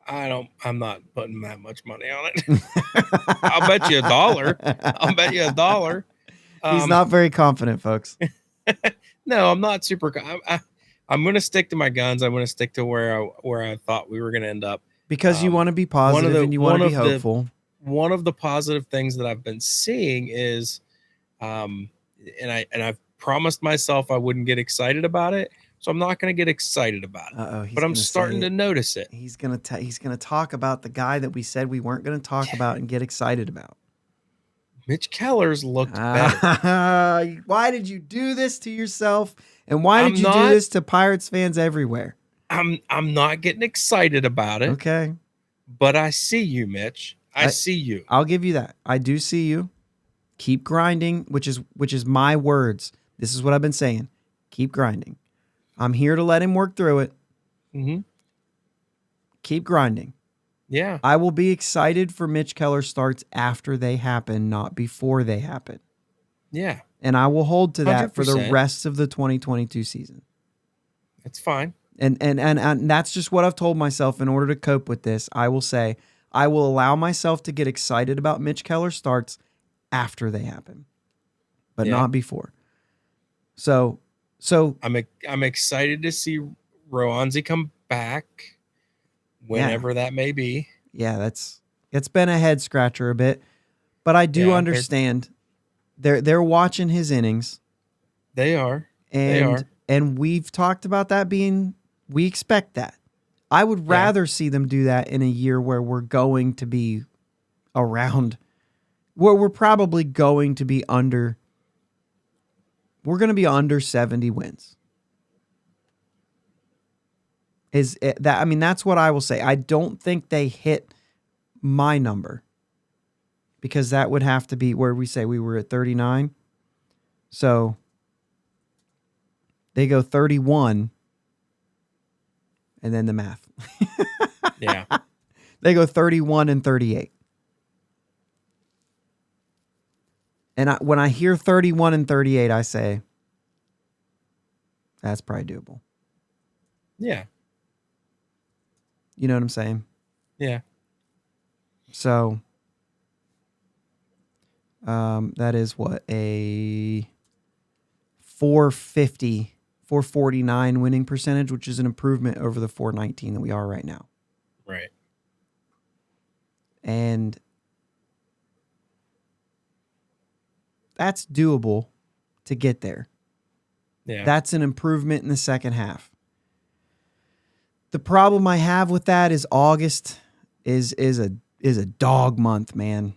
I'm not putting that much money on it. I'll bet you $1. He's not very confident, folks. No, I'm not super. I'm going to stick to my guns. I'm going to stick to where I thought we were going to end up. Because you want to be positive and you want to be hopeful. One of the positive things that I've been seeing is, and I've promised myself I wouldn't get excited about it, so I'm not going to get excited about it. But I'm starting to notice it. He's gonna talk about the guy that we said we weren't going to talk about and get excited about. Mitch Keller's looked better. Why did you do this to yourself? And why did you do this to Pirates fans everywhere? I'm not getting excited about it. Okay. But I see you, Mitch. I see you. I'll give you that. I do see you. Keep grinding, which is my words. This is what I've been saying. Keep grinding. I'm here to let him work through it. Mm-hmm. Keep grinding. Yeah. I will be excited for Mitch Keller starts after they happen, not before they happen. Yeah. And I will hold to that 100%. for the rest of the 2022 season. It's fine. And that's just what I've told myself in order to cope with this. I will say I will allow myself to get excited about Mitch Keller starts after they happen, but not before. So I'm excited to see Roanzi come back whenever that may be. Yeah, it's been a head scratcher a bit, but I do understand they're watching his innings. They are. And we've talked about that we expect that. I would rather see them do that in a year where we're going to be around, where we're probably going to be under 70 wins. That's what I will say. I don't think they hit my number because that would have to be where we say we were at 39. So they go 31 and then the math. Yeah. They go 31 and 38. And when I hear 31 and 38, I say, that's probably doable. Yeah. You know what I'm saying? Yeah. So, that is what, a 449 winning percentage, which is an improvement over the 419 that we are right now. Right. And that's doable to get there. Yeah. That's an improvement in the second half. The problem I have with that is August is a dog month, man.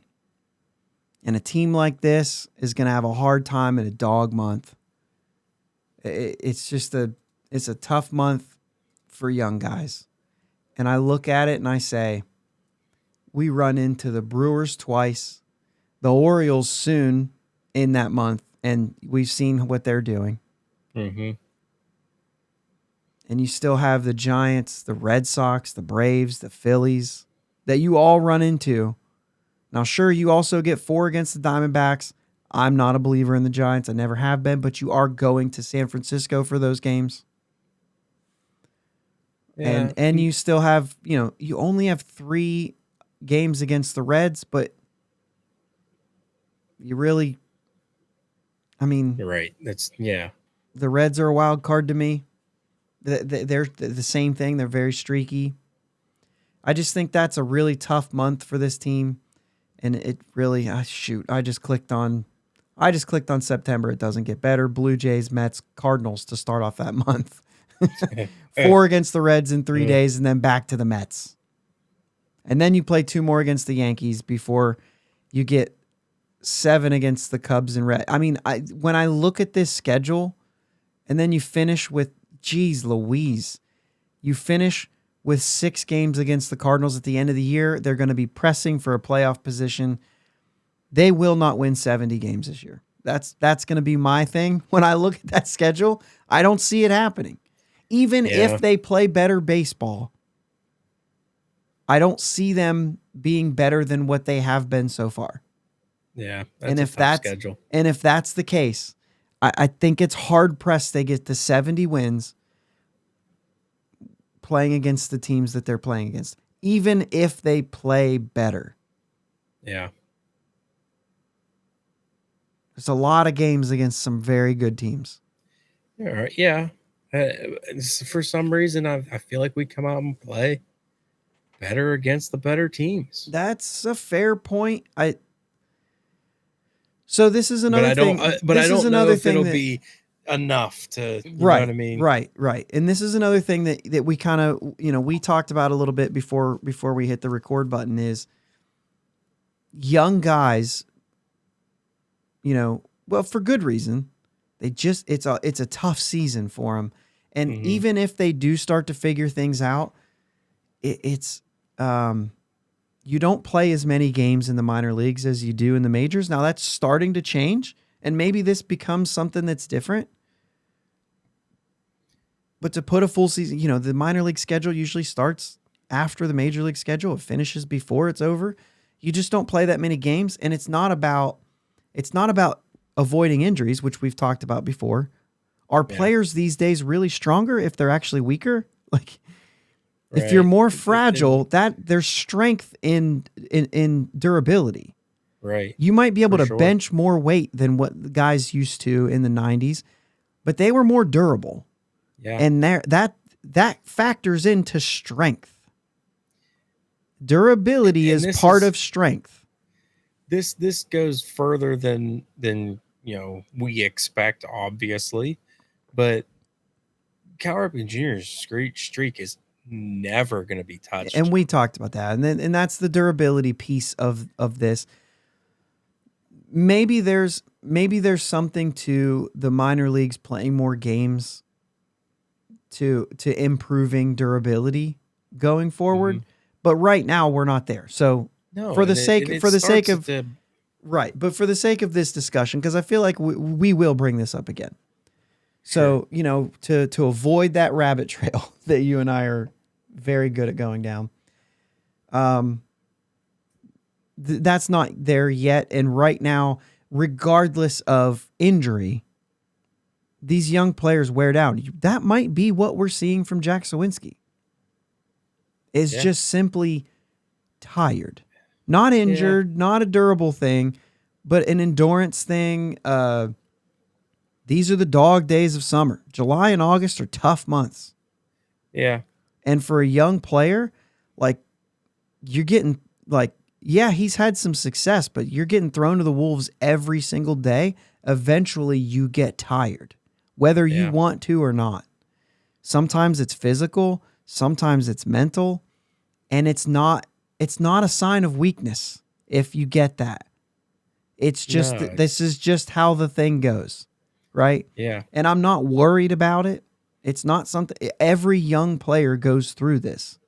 And a team like this is going to have a hard time in a dog month. It's a tough month for young guys. And I look at it and I say, we run into the Brewers twice, the Orioles soon in that month, and we've seen what they're doing. Mm-hmm. And you still have the Giants, the Red Sox, the Braves, the Phillies that you all run into. Now, sure, you also get 4 against the Diamondbacks. I'm not a believer in the Giants. I never have been, but you are going to San Francisco for those games. Yeah. And you still have, you only have 3 games against the Reds, but you really, You're right. The Reds are a wild card to me. They're the same thing. They're very streaky. I just think that's a really tough month for this team. And it really, I just clicked on September. It doesn't get better. Blue Jays, Mets, Cardinals to start off that month. 4 against the Reds in 3 days and then back to the Mets. And then you play 2 more against the Yankees before you get 7 against the Cubs and Red. When I look at this schedule and then you finish with, geez Louise, you finish with 6 games against the Cardinals at the end of the year. They're going to be pressing for a playoff position. They will not win 70 games this year. That's going to be my thing. When I look at that schedule, I don't see it happening. Even if they play better baseball, I don't see them being better than what they have been so far. Yeah, that's a tough schedule. And if that's the case, I think it's hard pressed they get to 70 wins playing against the teams that they're playing against, even if they play better. Yeah. There's a lot of games against some very good teams. Yeah. For some reason, I feel like we come out and play better against the better teams. That's a fair point. So this is another thing. But I don't know if it'll be enough to, you know what I mean? Right. And this is another thing that we kind of, we talked about a little bit before we hit the record button is young guys, well, for good reason. It's a tough season for them. And even if they do start to figure things out, it's you don't play as many games in the minor leagues as you do in the majors. Now that's starting to change, and maybe this becomes something that's different. But to put a full season, the minor league schedule usually starts after the major league schedule. It finishes before it's over. You just don't play that many games, and it's not about avoiding injuries, which we've talked about before. Are players these days really stronger if they're actually weaker? Like, if you're more fragile, that there's strength in durability. Right. You might be able to bench more weight than what the guys used to in the 90s, but they were more durable. Yeah. And that factors into strength. Durability is part of strength. This goes further than we expect, obviously, but Cal Ripken Jr.'s streak is never going to be touched. And we talked about that. And that's the durability piece of this. Maybe there's something to the minor leagues playing more games to improving durability going forward. But right now we're not there. So for the sake of this discussion, because I feel like we will bring this up again. So, to avoid that rabbit trail that you and I are very good at going down, that's not there yet. And right now, regardless of injury, these young players wear down. That might be what we're seeing from Jack Sawinski. Is just simply tired. Not injured, not a durable thing, but an endurance thing. These are the dog days of summer. July and August are tough months. Yeah. And for a young player, you're getting he's had some success, but you're getting thrown to the wolves every single day. Eventually you get tired, whether you want to or not. Sometimes it's physical, sometimes it's mental, and it's not a sign of weakness if you get that. It's just this is just how the thing goes, right? Yeah. And I'm not worried about it. It's not something every young player goes through this.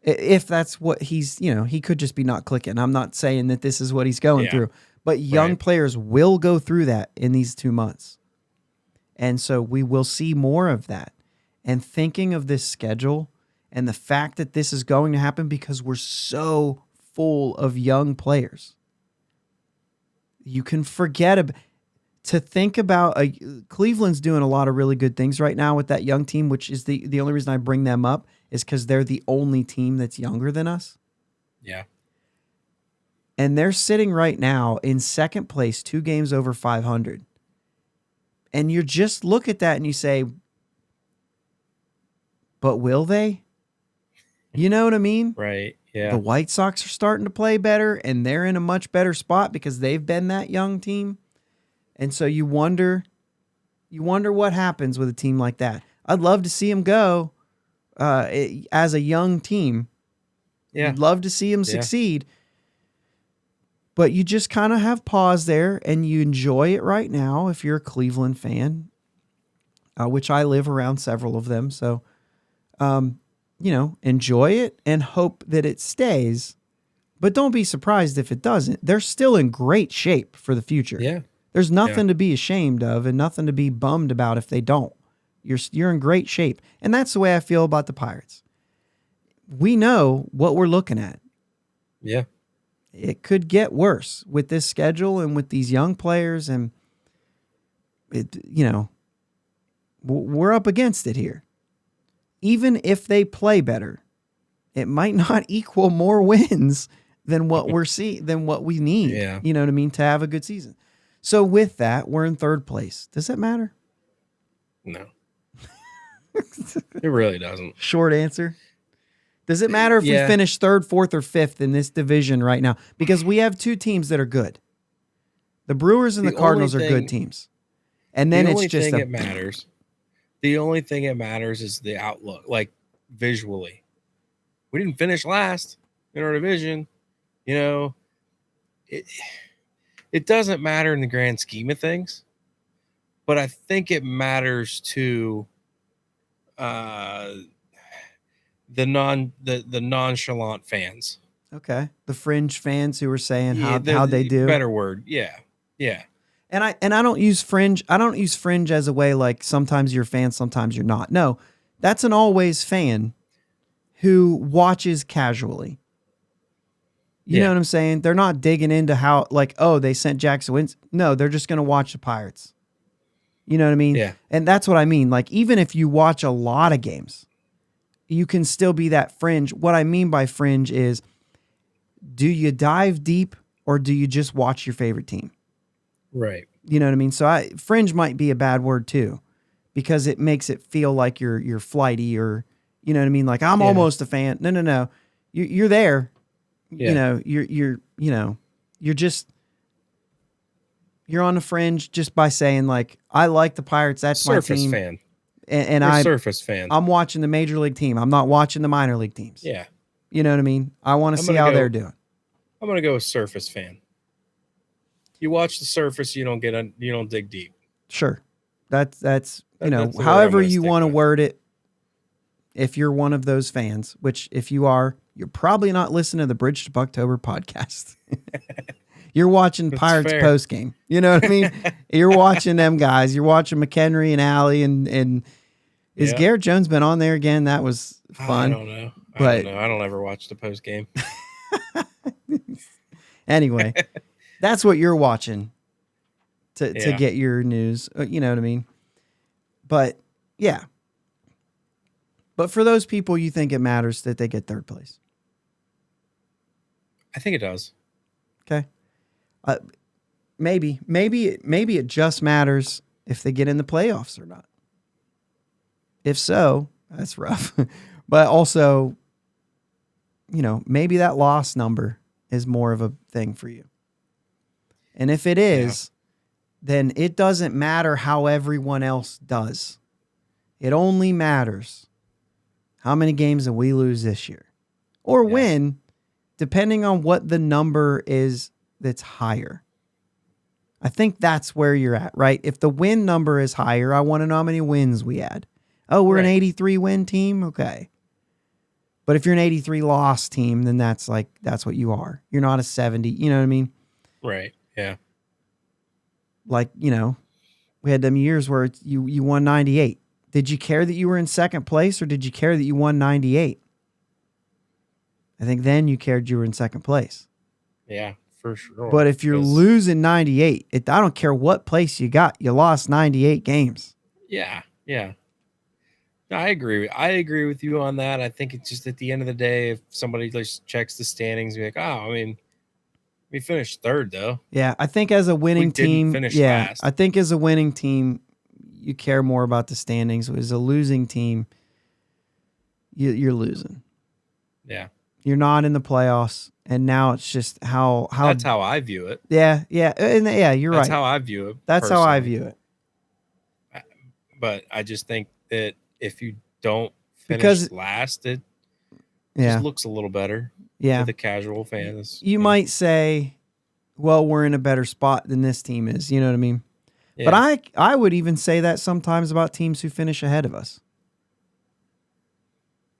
If that's what he's, he could just be not clicking. I'm not saying that this is what he's going through, but young players will go through that in these 2 months. And so we will see more of that. And thinking of this schedule and the fact that this is going to happen because we're so full of young players, you can forget to think about Cleveland's doing a lot of really good things right now with that young team, which is the only reason I bring them up is because they're the only team that's younger than us. Yeah. And they're sitting right now in second place, 2 games over 500. And you just look at that and you say, but will they? You know what I mean? Right. Yeah. The White Sox are starting to play better, and they're in a much better spot because they've been that young team. And so you wonder what happens with a team like that. I'd love to see them go as a young team. Yeah. You'd love to see them succeed. But you just kind of have pause there, and you enjoy it right now if you're a Cleveland fan, which I live around several of them. So enjoy it and hope that it stays. But don't be surprised if it doesn't. They're still in great shape for the future. Yeah. There's nothing to be ashamed of and nothing to be bummed about if they don't. You're in great shape. And that's the way I feel about the Pirates. We know what we're looking at. Yeah. It could get worse with this schedule and with these young players, and we're up against it here. Even if they play better, it might not equal more wins than what we need. Yeah. You know what I mean? To have a good season. So with that, we're in third place. Does that matter? No. It really doesn't. Short answer. Does it matter if we finish third, fourth, or fifth in this division right now? Because we have two teams that are good. The Brewers and the Cardinals are good teams. And then it's just it matters. The only thing it matters is the outlook, like visually. We didn't finish last in our division. It doesn't matter in the grand scheme of things, but I think it matters to the nonchalant fans. Okay, the fringe fans who are saying how they do. Better word, yeah. And I don't use fringe. I don't use fringe as a way like sometimes you're a fan, sometimes you're not. No, that's an always fan who watches casually. You know what I'm saying? They're not digging into how, like, oh, they sent Jackson Wins. No, they're just going to watch the Pirates. You know what I mean? Yeah. And that's what I mean. Like, even if you watch a lot of games, you can still be that fringe. What I mean by fringe is, do you dive deep or do you just watch your favorite team? Right. You know what I mean? So fringe might be a bad word too, because it makes it feel like you're flighty, or, you know what I mean? Like, I'm almost a fan. No. You're there. Yeah. You're on the fringe just by saying, like, I like the Pirates. That's surface my team. Fan. And I'm surface fan. I'm watching the major league team. I'm not watching the minor league teams. Yeah. You know what I mean? I want to see how they're doing. I'm going to go with surface fan. You watch the surface, you don't dig deep. Sure. That's however you want to word it. If you're one of those fans, which if you are, you're probably not listening to the Bridge to Buctober podcast. You're watching Pirates post game. You know what I mean? You're watching them guys. You're watching McHenry and Alley and is Garrett Jones been on there again? That was fun. I don't know. I don't ever watch the post game. Anyway, that's what you're watching to get your news. You know what I mean? But yeah. But for those people, you think it matters that they get third place? I think it does. Okay. Maybe it just matters if they get in the playoffs or not. If so, that's rough. But also, maybe that loss number is more of a thing for you. And if it is, then it doesn't matter how everyone else does. It only matters how many games that we lose this year or win, depending on what the number is that's higher. I think that's where you're at, right? If the win number is higher, I want to know how many wins we had. Oh, we're an 83 win team? Okay. But if you're an 83 loss team, then that's what you are. You're not a 70, you know what I mean? Right, yeah. Like, we had them years where you won 98. Did you care that you were in second place, or did you care that you won 98? I think then you cared you were in second place. Yeah, for sure. But if you're losing 98, I don't care what place you got. You lost 98 games. Yeah. I agree with you on that. I think it's just at the end of the day, if somebody just checks the standings, be like, we finished third though. Yeah, I think as a winning team, last. I think as a winning team, you care more about the standings. As a losing team, you're losing. Yeah. You're not in the playoffs, and now it's just how that's how I view it. Yeah, and you're right. That's how I view it. That's personally. how I view it. But I just think that if you don't finish last, it just looks a little better to the casual fans. You might say, well, we're in a better spot than this team is. You know what I mean? Yeah. But I would even say that sometimes about teams who finish ahead of us.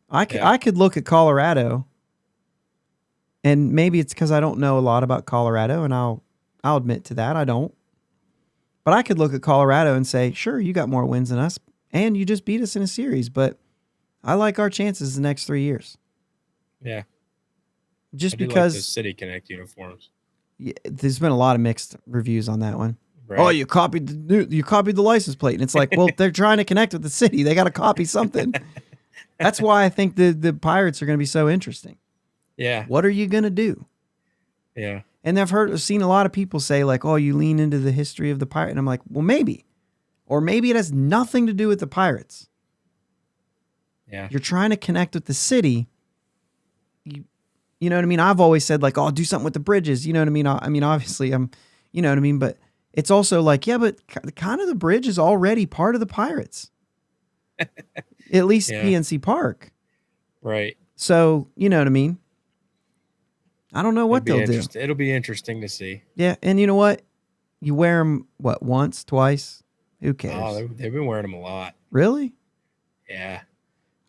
I could look at Colorado, and maybe it's because I don't know a lot about Colorado, and I'll admit to that, I don't. But I could look at Colorado and say, sure, you got more wins than us, and you just beat us in a series, but I like our chances the next 3 years. Yeah. Just I do because like the City Connect uniforms. Yeah, there's been a lot of mixed reviews on that one. Right. Oh, you copied the license plate, and it's like, well, they're trying to connect with the city. They got to copy something. That's why I think the Pirates are going to be so interesting. Yeah. What are you going to do? Yeah. And I've seen a lot of people say like, oh, you lean into the history of the Pirate, and I'm like, well, maybe, or maybe it has nothing to do with the Pirates. Yeah. You're trying to connect with the city. You know what I mean? I've always said like, oh, do something with the bridges. You know what I mean? I mean, obviously you know what I mean? But it's also like, yeah, but kind of the bridge is already part of the Pirates. At least PNC Park. Right. So, you know what I mean? I don't know what they'll do. It'll be interesting to see. Yeah. And you know what? You wear them, once, twice? Who cares? Oh, they've been wearing them a lot. Really? Yeah.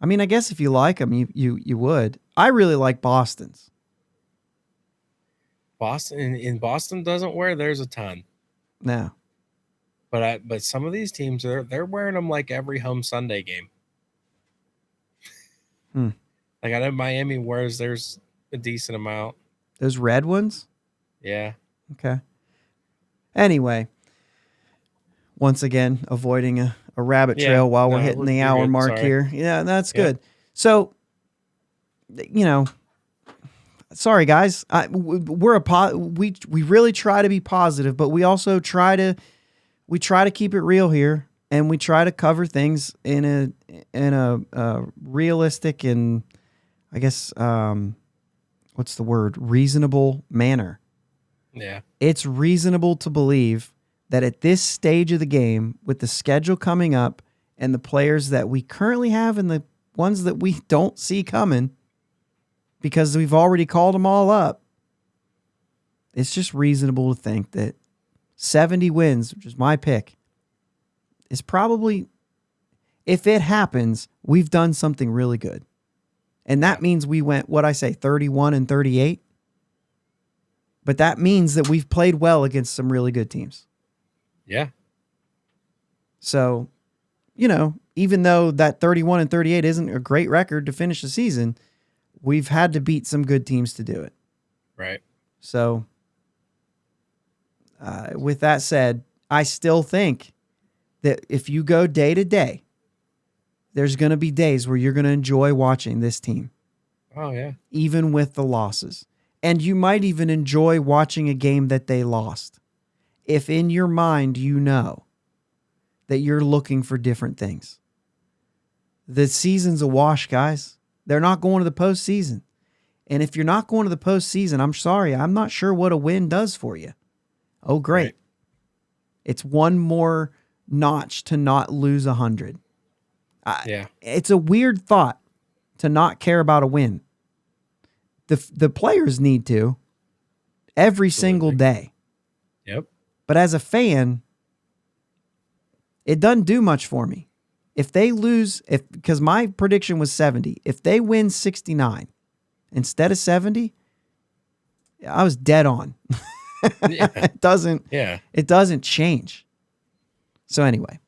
I mean, I guess if you like them, you would. I really like Boston's. In Boston doesn't wear theirs a ton. No. But some of these teams they're wearing them like every home Sunday game. Like I know Miami wears theirs a decent amount. Those red ones? Yeah. Okay. Anyway, once again, avoiding a rabbit trail while we're hitting the hour mark here. Yeah, that's good. So, you know, sorry guys, we really try to be positive, but we also try to keep it real here, and we try to cover things in a realistic and I guess what's the word? Reasonable manner. Yeah. It's reasonable to believe that at this stage of the game, with the schedule coming up and the players that we currently have and the ones that we don't see coming, because we've already called them all up, it's just reasonable to think that 70 wins, which is my pick, is probably, if it happens, we've done something really good. And that means we went, 31-38? But that means that we've played well against some really good teams. Yeah. So, you know, even though that 31-38 isn't a great record to finish the season, we've had to beat some good teams to do it. Right. So, with that said, I still think that if you go day to day, there's going to be days where you're going to enjoy watching this team. Oh, yeah. Even with the losses. And you might even enjoy watching a game that they lost. If in your mind you know that you're looking for different things. The season's a wash, guys. They're not going to the postseason. And if you're not going to the postseason, I'm sorry, I'm not sure what a win does for you. Oh, great. Right. It's one more notch to not lose 100. It's a weird thought to not care about a win. The players need to every single day. Yep. But as a fan, it doesn't do much for me. If they lose, because my prediction was 70, if they win 69 instead of 70, I was dead on. It doesn't change. So anyway,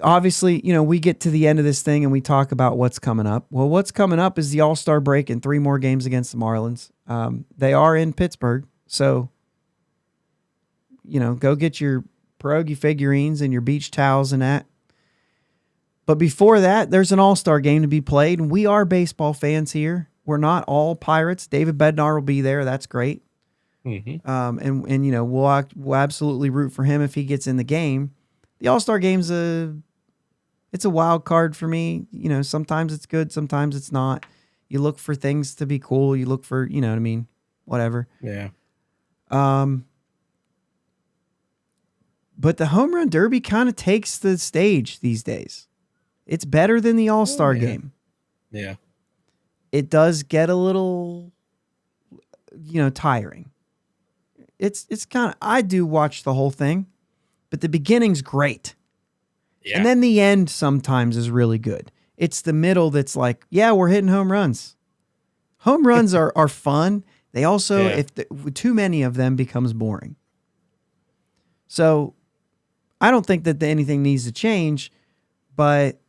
obviously, you know, we get to the end of this thing and we talk about what's coming up. Well, what's coming up is the All-Star break and 3 more games against the Marlins. They are in Pittsburgh, so, you know, go get your pierogi figurines and your beach towels and that. But before that, there's an All-Star game to be played, and we are baseball fans here. We're not all Pirates. David Bednar will be there. That's great. Mm-hmm. And you know, we'll absolutely root for him if he gets in the game. The All-Star game's it's a wild card for me. You know, sometimes it's good, sometimes it's not. You look for things to be cool. You look for, you know what I mean, whatever. Yeah. But the Home Run Derby kind of takes the stage these days. It's better than the All-Star game. Yeah. It does get a little, you know, tiring. It's kind of, I do watch the whole thing, but the beginning's great. Yeah. And then the end sometimes is really good. It's the middle that's like, yeah, we're hitting home runs. Home runs are fun. They also, too many of them, becomes boring. So I don't think that anything needs to change, but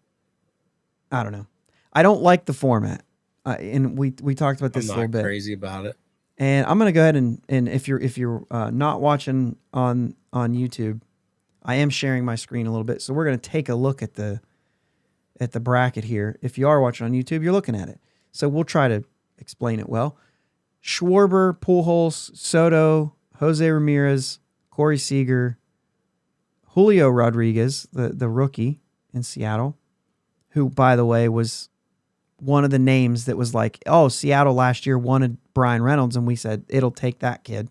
I don't know. I don't like the format. And we talked about this a little bit. I'm not crazy about it. And I'm gonna go ahead and if you're not watching on YouTube, I am sharing my screen a little bit. So we're gonna take a look at the bracket here. If you are watching on YouTube, you're looking at it. So we'll try to explain it well. Schwarber, Pujols, Soto, Jose Ramirez, Corey Seager, Julio Rodriguez, the rookie in Seattle, who, by the way, was one of the names that was like, oh, Seattle last year wanted Brian Reynolds, and we said, it'll take that kid.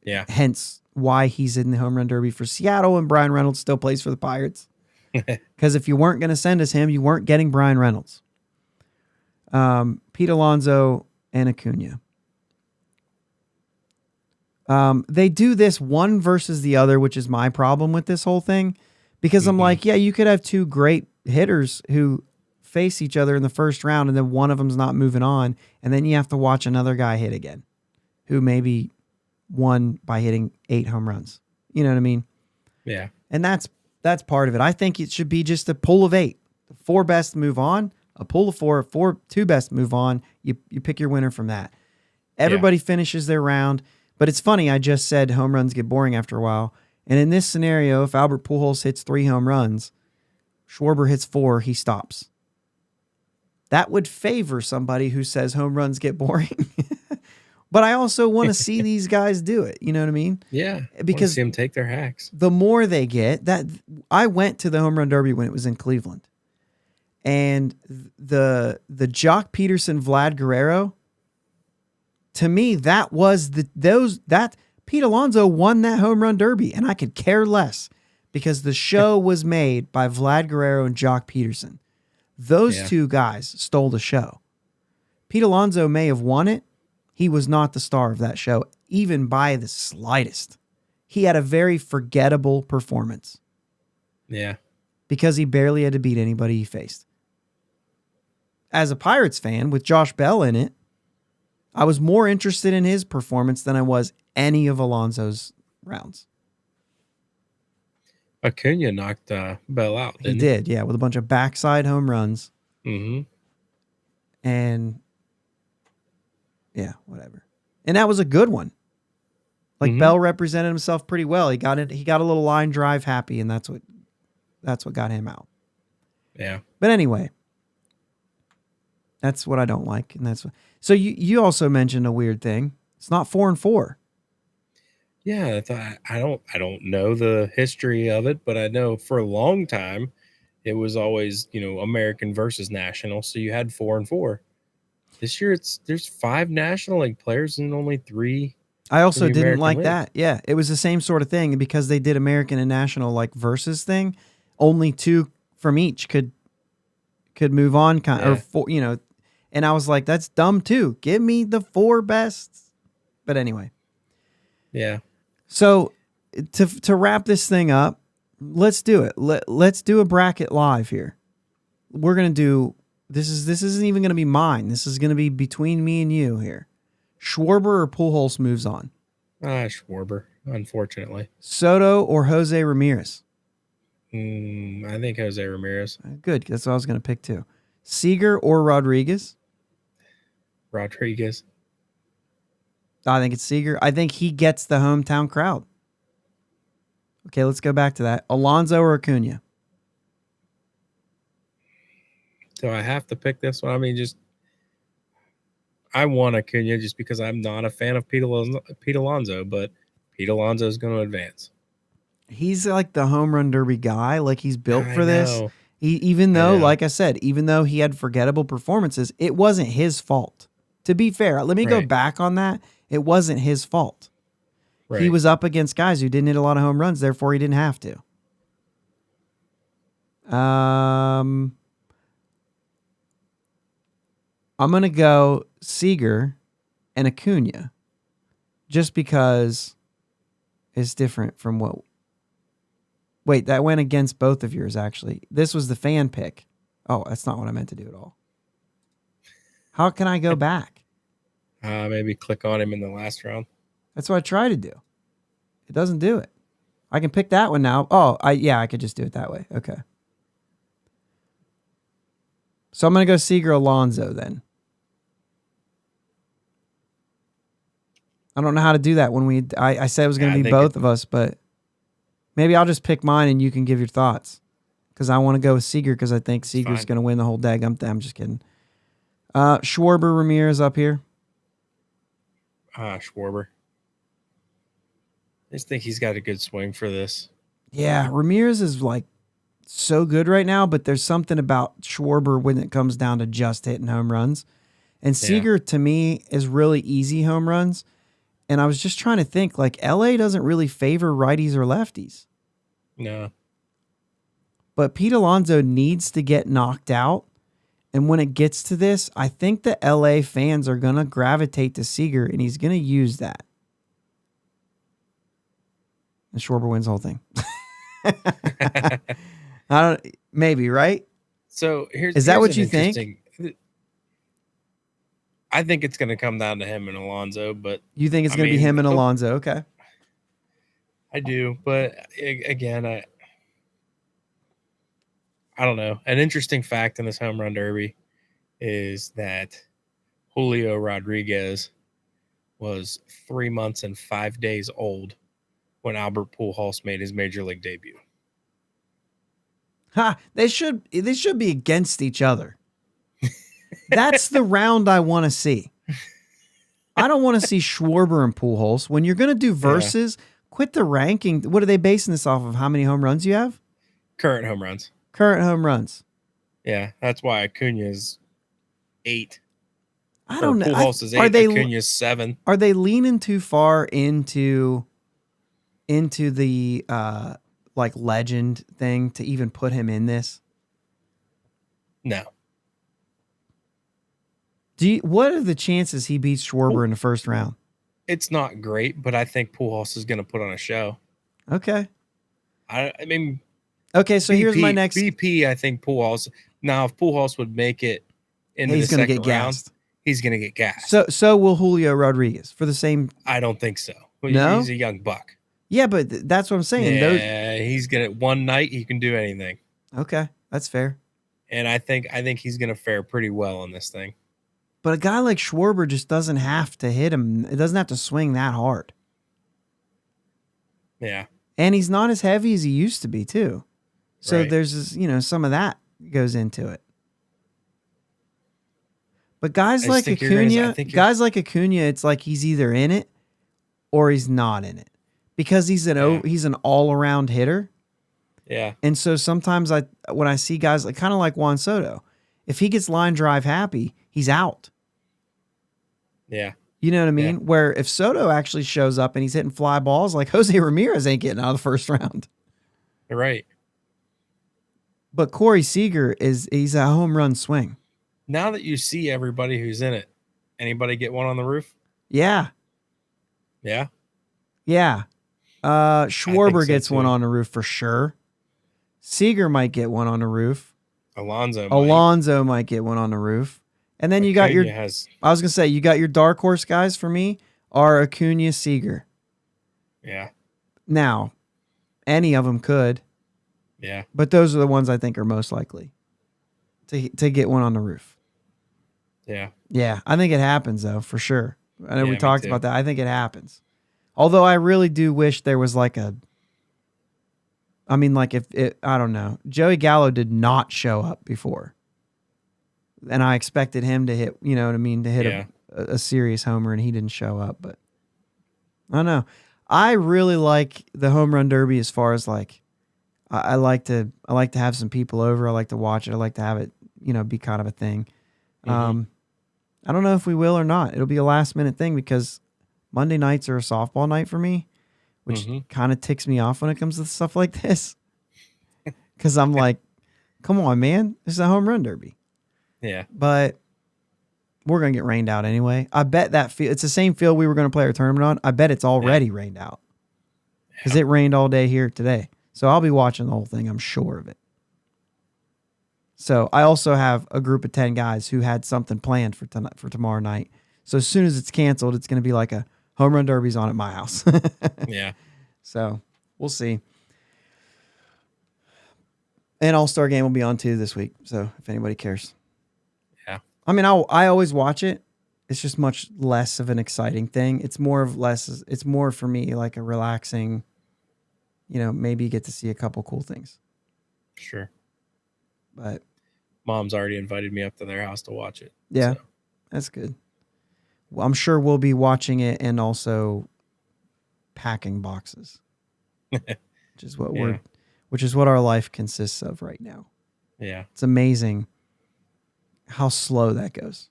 Yeah. Hence why he's in the home run derby for Seattle, and Brian Reynolds still plays for the Pirates. Because if you weren't going to send us him, you weren't getting Brian Reynolds. Pete Alonso and Acuna. They do this one versus the other, which is my problem with this whole thing. Because I'm like, yeah, you could have two great hitters who face each other in the first round, and then one of them's not moving on, and then you have to watch another guy hit again, who maybe won by hitting 8 home runs. You know what I mean? Yeah. And that's part of it. I think it should be just a pool of 8. The 4 best move on, a pool of 4, 2 best move on. You pick your winner from that. Everybody finishes their round. But it's funny, I just said home runs get boring after a while. And in this scenario, if Albert Pujols hits 3 home runs, Schwarber hits 4, he stops. That would favor somebody who says home runs get boring. But I also want to see these guys do it. You know what I mean? Yeah. Because see them take their hacks. The more they get, that I went to the home run derby when it was in Cleveland. And the Jock Peterson, Vlad Guerrero, to me, that was Pete Alonso won that home run derby, and I could care less because the show was made by Vlad Guerrero and Jock Peterson. Those two guys stole the show. Pete Alonso may have won it. He was not the star of that show, even by the slightest. He had a very forgettable performance. Yeah. Because he barely had to beat anybody he faced. As a Pirates fan with Josh Bell in it, I was more interested in his performance than I was any of Alonso's rounds. Acuna knocked Bell out, didn't he? Did, yeah, with a bunch of backside home runs. Mm-hmm. And yeah, whatever. And that was a good one. Like Bell represented himself pretty well. He got it. He got a little line drive happy, and that's what got him out. Yeah. But anyway, that's what I don't like, and that's what. So you also mentioned a weird thing. It's not 4-4. Yeah, I don't know the history of it, but I know for a long time it was always, American versus national. So you had 4-4. This year there's 5 National League players and only 3. I also didn't American like League. that. Yeah, it was the same sort of thing, and because they did American and national like versus thing, only 2 from each could move on, or 4, And I was like, that's dumb too. Give me the 4 best. But anyway. Yeah. So to wrap this thing up, let's do it. Let's do a bracket live here. We're gonna do this isn't even gonna be mine. This is gonna be between me and you here. Schwarber or Pujols moves on? Schwarber, unfortunately. Soto or Jose Ramirez? I think Jose Ramirez. Good. That's what I was gonna pick too. Seager or Rodriguez? Rodriguez. I think it's Seager. I think he gets the hometown crowd. Okay, let's go back to that. Alonso or Acuna? Do I have to pick this one? I mean, I want Acuna just because I'm not a fan of Pete Alonso, but Pete Alonso is going to advance. He's like the home run derby guy. Like he's built for this. Even though, like I said, even though he had forgettable performances, it wasn't his fault. To be fair, let me go back on that. It wasn't his fault. Right. He was up against guys who didn't hit a lot of home runs, therefore he didn't have to. I'm going to go Seager and Acuna just because it's different from what... Wait, that went against both of yours, actually. This was the fan pick. Oh, that's not what I meant to do at all. How can I go back? Maybe click on him in the last round. That's what I try to do. It doesn't do it. I can pick that one now. Oh, I could just do it that way. Okay. So I'm going to go Seager Alonso then. I don't know how to do that when I said it was going to be both of us, but maybe I'll just pick mine and you can give your thoughts. Because I want to go with Seager because I think Seager's going to win the whole daggum thing. I'm just kidding. Schwarber Ramirez up here. Schwarber. I just think he's got a good swing for this. Yeah, Ramirez is like so good right now, but there's something about Schwarber when it comes down to just hitting home runs. And Seager, to me, is really easy home runs. And I was just trying to think, like, LA doesn't really favor righties or lefties. No. But Pete Alonso needs to get knocked out. And when it gets to this, I think the LA fans are going to gravitate to Seager, and he's going to use that. And Schwarber wins the whole thing. Maybe, right? So is that what you think? I think it's going to come down to him and Alonso, but you think it's going to be him and Alonso? Okay. I do, but again, I don't know. An interesting fact in this home run derby is that Julio Rodriguez was 3 months and 5 days old when Albert Pujols made his major league debut. They should be against each other. That's the round I want to see. I don't want to see Schwarber and Pujols. When you're going to do verses, quit the ranking. What are they basing this off of? How many home runs you have? Current home runs. Yeah, that's why Acuna's 8. I don't know. Pujols is 8. Acuna's 7. Are they leaning too far into the like legend thing to even put him in this? No. What are the chances he beats Schwarber in the first round? It's not great, but I think Pujols is going to put on a show. Okay. I mean, okay, so here's my next BP. I think Pujols. Now, if Pujols would make it into the second round, he's going to get gassed. So will Julio Rodriguez for the same? I don't think so. No? He's a young buck. Yeah, but that's what I'm saying. Yeah, he's gonna one night he can do anything. Okay, that's fair. And I think he's gonna fare pretty well on this thing. But a guy like Schwarber just doesn't have to hit him. It doesn't have to swing that hard. Yeah. And he's not as heavy as he used to be, too. So there's, some of that goes into it. But guys like Acuna, it's like he's either in it or he's not in it. Because he's an all-around hitter. Yeah. And so sometimes when I see guys kind of like Juan Soto, if he gets line drive happy, he's out. Yeah. You know what I mean? Yeah. Where if Soto actually shows up and he's hitting fly balls, like Jose Ramirez ain't getting out of the first round. You're right. But Corey Seager he's a home run swing. Now that you see everybody who's in it, anybody get one on the roof? Yeah. Yeah? Yeah. Schwarber gets one on the roof for sure. Seager might get one on the roof. Alonso might get one on the roof. And then you got I was going to say, you got your dark horse guys for me are Acuna, Seager. Yeah. Now, any of them could. Yeah. But those are the ones I think are most likely to get one on the roof. Yeah. Yeah. I think it happens, though, for sure. I know we talked about that. I think it happens. Although I really do wish there was I don't know. Joey Gallo did not show up before. And I expected him to hit, to hit a serious homer, and he didn't show up. But I don't know. I really like the home run derby as far as I like to have some people over. I like to watch it. I like to have it, be kind of a thing. Mm-hmm. I don't know if we will or not. It'll be a last minute thing because Monday nights are a softball night for me, which kind of ticks me off when it comes to stuff like this. Because I'm like, come on, man. This is a home run derby. Yeah. But we're going to get rained out anyway. I bet it's the same field we were going to play our tournament on. I bet it's already rained out. Because it rained all day here today. So I'll be watching the whole thing. I'm sure of it. So I also have a group of 10 guys who had something planned for tomorrow night. So as soon as it's canceled, it's going to be like a home run derby's on at my house. Yeah. So we'll see. An all-star game will be on too this week. So if anybody cares. Yeah. I mean, I always watch it. It's just much less of an exciting thing. It's more for me like a relaxing, maybe you get to see a couple cool things. Sure. But Mom's already invited me up to their house to watch it. Yeah, so. That's good. Well, I'm sure we'll be watching it and also packing boxes, which is what our life consists of right now. Yeah. It's amazing how slow that goes.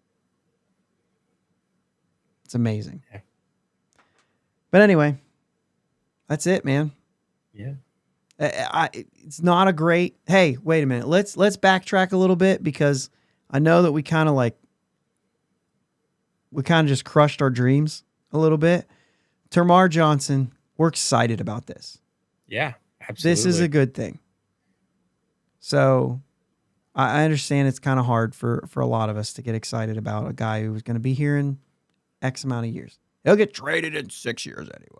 It's amazing. Yeah. But anyway, that's it, man. Yeah. It's not a great. Hey, wait a minute. Let's backtrack a little bit because I know that we kind of just crushed our dreams a little bit. Termarr Johnson, we're excited about this. Yeah, absolutely. This is a good thing. So I understand it's kind of hard for a lot of us to get excited about a guy who's going to be here in X amount of years. He'll get traded in 6 years anyway.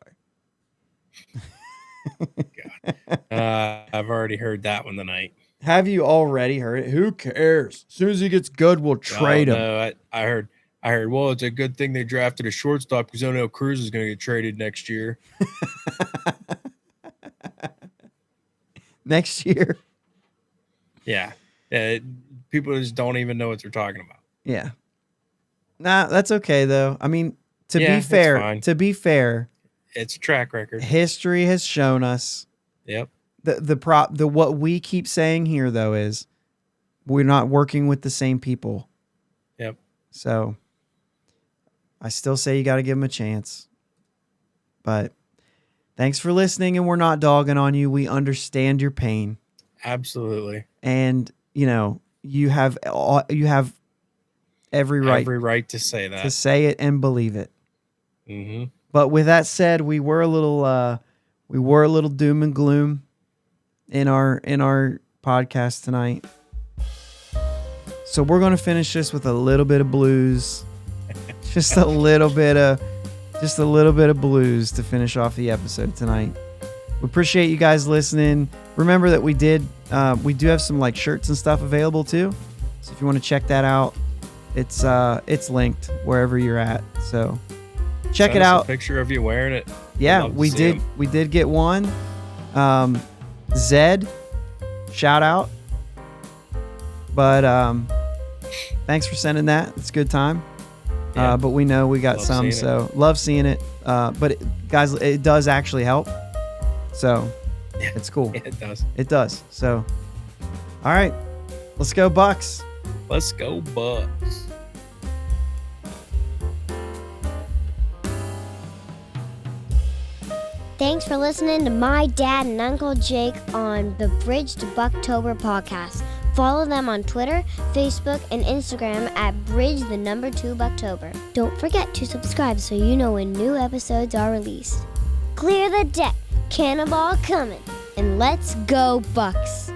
God. I've already heard that one tonight. Have you already heard it? Who cares? As soon as he gets good, we'll trade him. No, I heard, well, it's a good thing they drafted a shortstop because I know Cruz is going to get traded next year. Next year? Yeah. People just don't even know what they're talking about. Yeah. Nah, that's okay, though. I mean, to be fair, it's a track record. History has shown us. Yep. What we keep saying here though is we're not working with the same people. Yep. So I still say you got to give them a chance. But thanks for listening, and we're not dogging on you. We understand your pain. Absolutely. And you have every right to say that. To say it and believe it. Mm-hmm. But with that said, we were a little doom and gloom in our podcast tonight. So we're going to finish this with a little bit of blues. just a little bit of blues to finish off the episode tonight. We appreciate you guys listening. Remember that we do have some like shirts and stuff available too. So if you want to check that out, it's linked wherever you're at. So check it out. A picture of you wearing it. Yeah, we did. We did get one. Zed, shout out. But thanks for sending that. It's a good time. Yeah. But we know we got some, so love seeing it. But guys, it does actually help. So it's cool. Yeah, it does. It does. So, all right, let's go Bucs. Let's go Bucs. Thanks for listening to my dad and Uncle Jake on the Bridge to Buctober podcast. Follow them on Twitter, Facebook, and Instagram at Bridge2Buctober. Don't forget to subscribe so you know when new episodes are released. Clear the deck, cannonball coming, and let's go Bucs.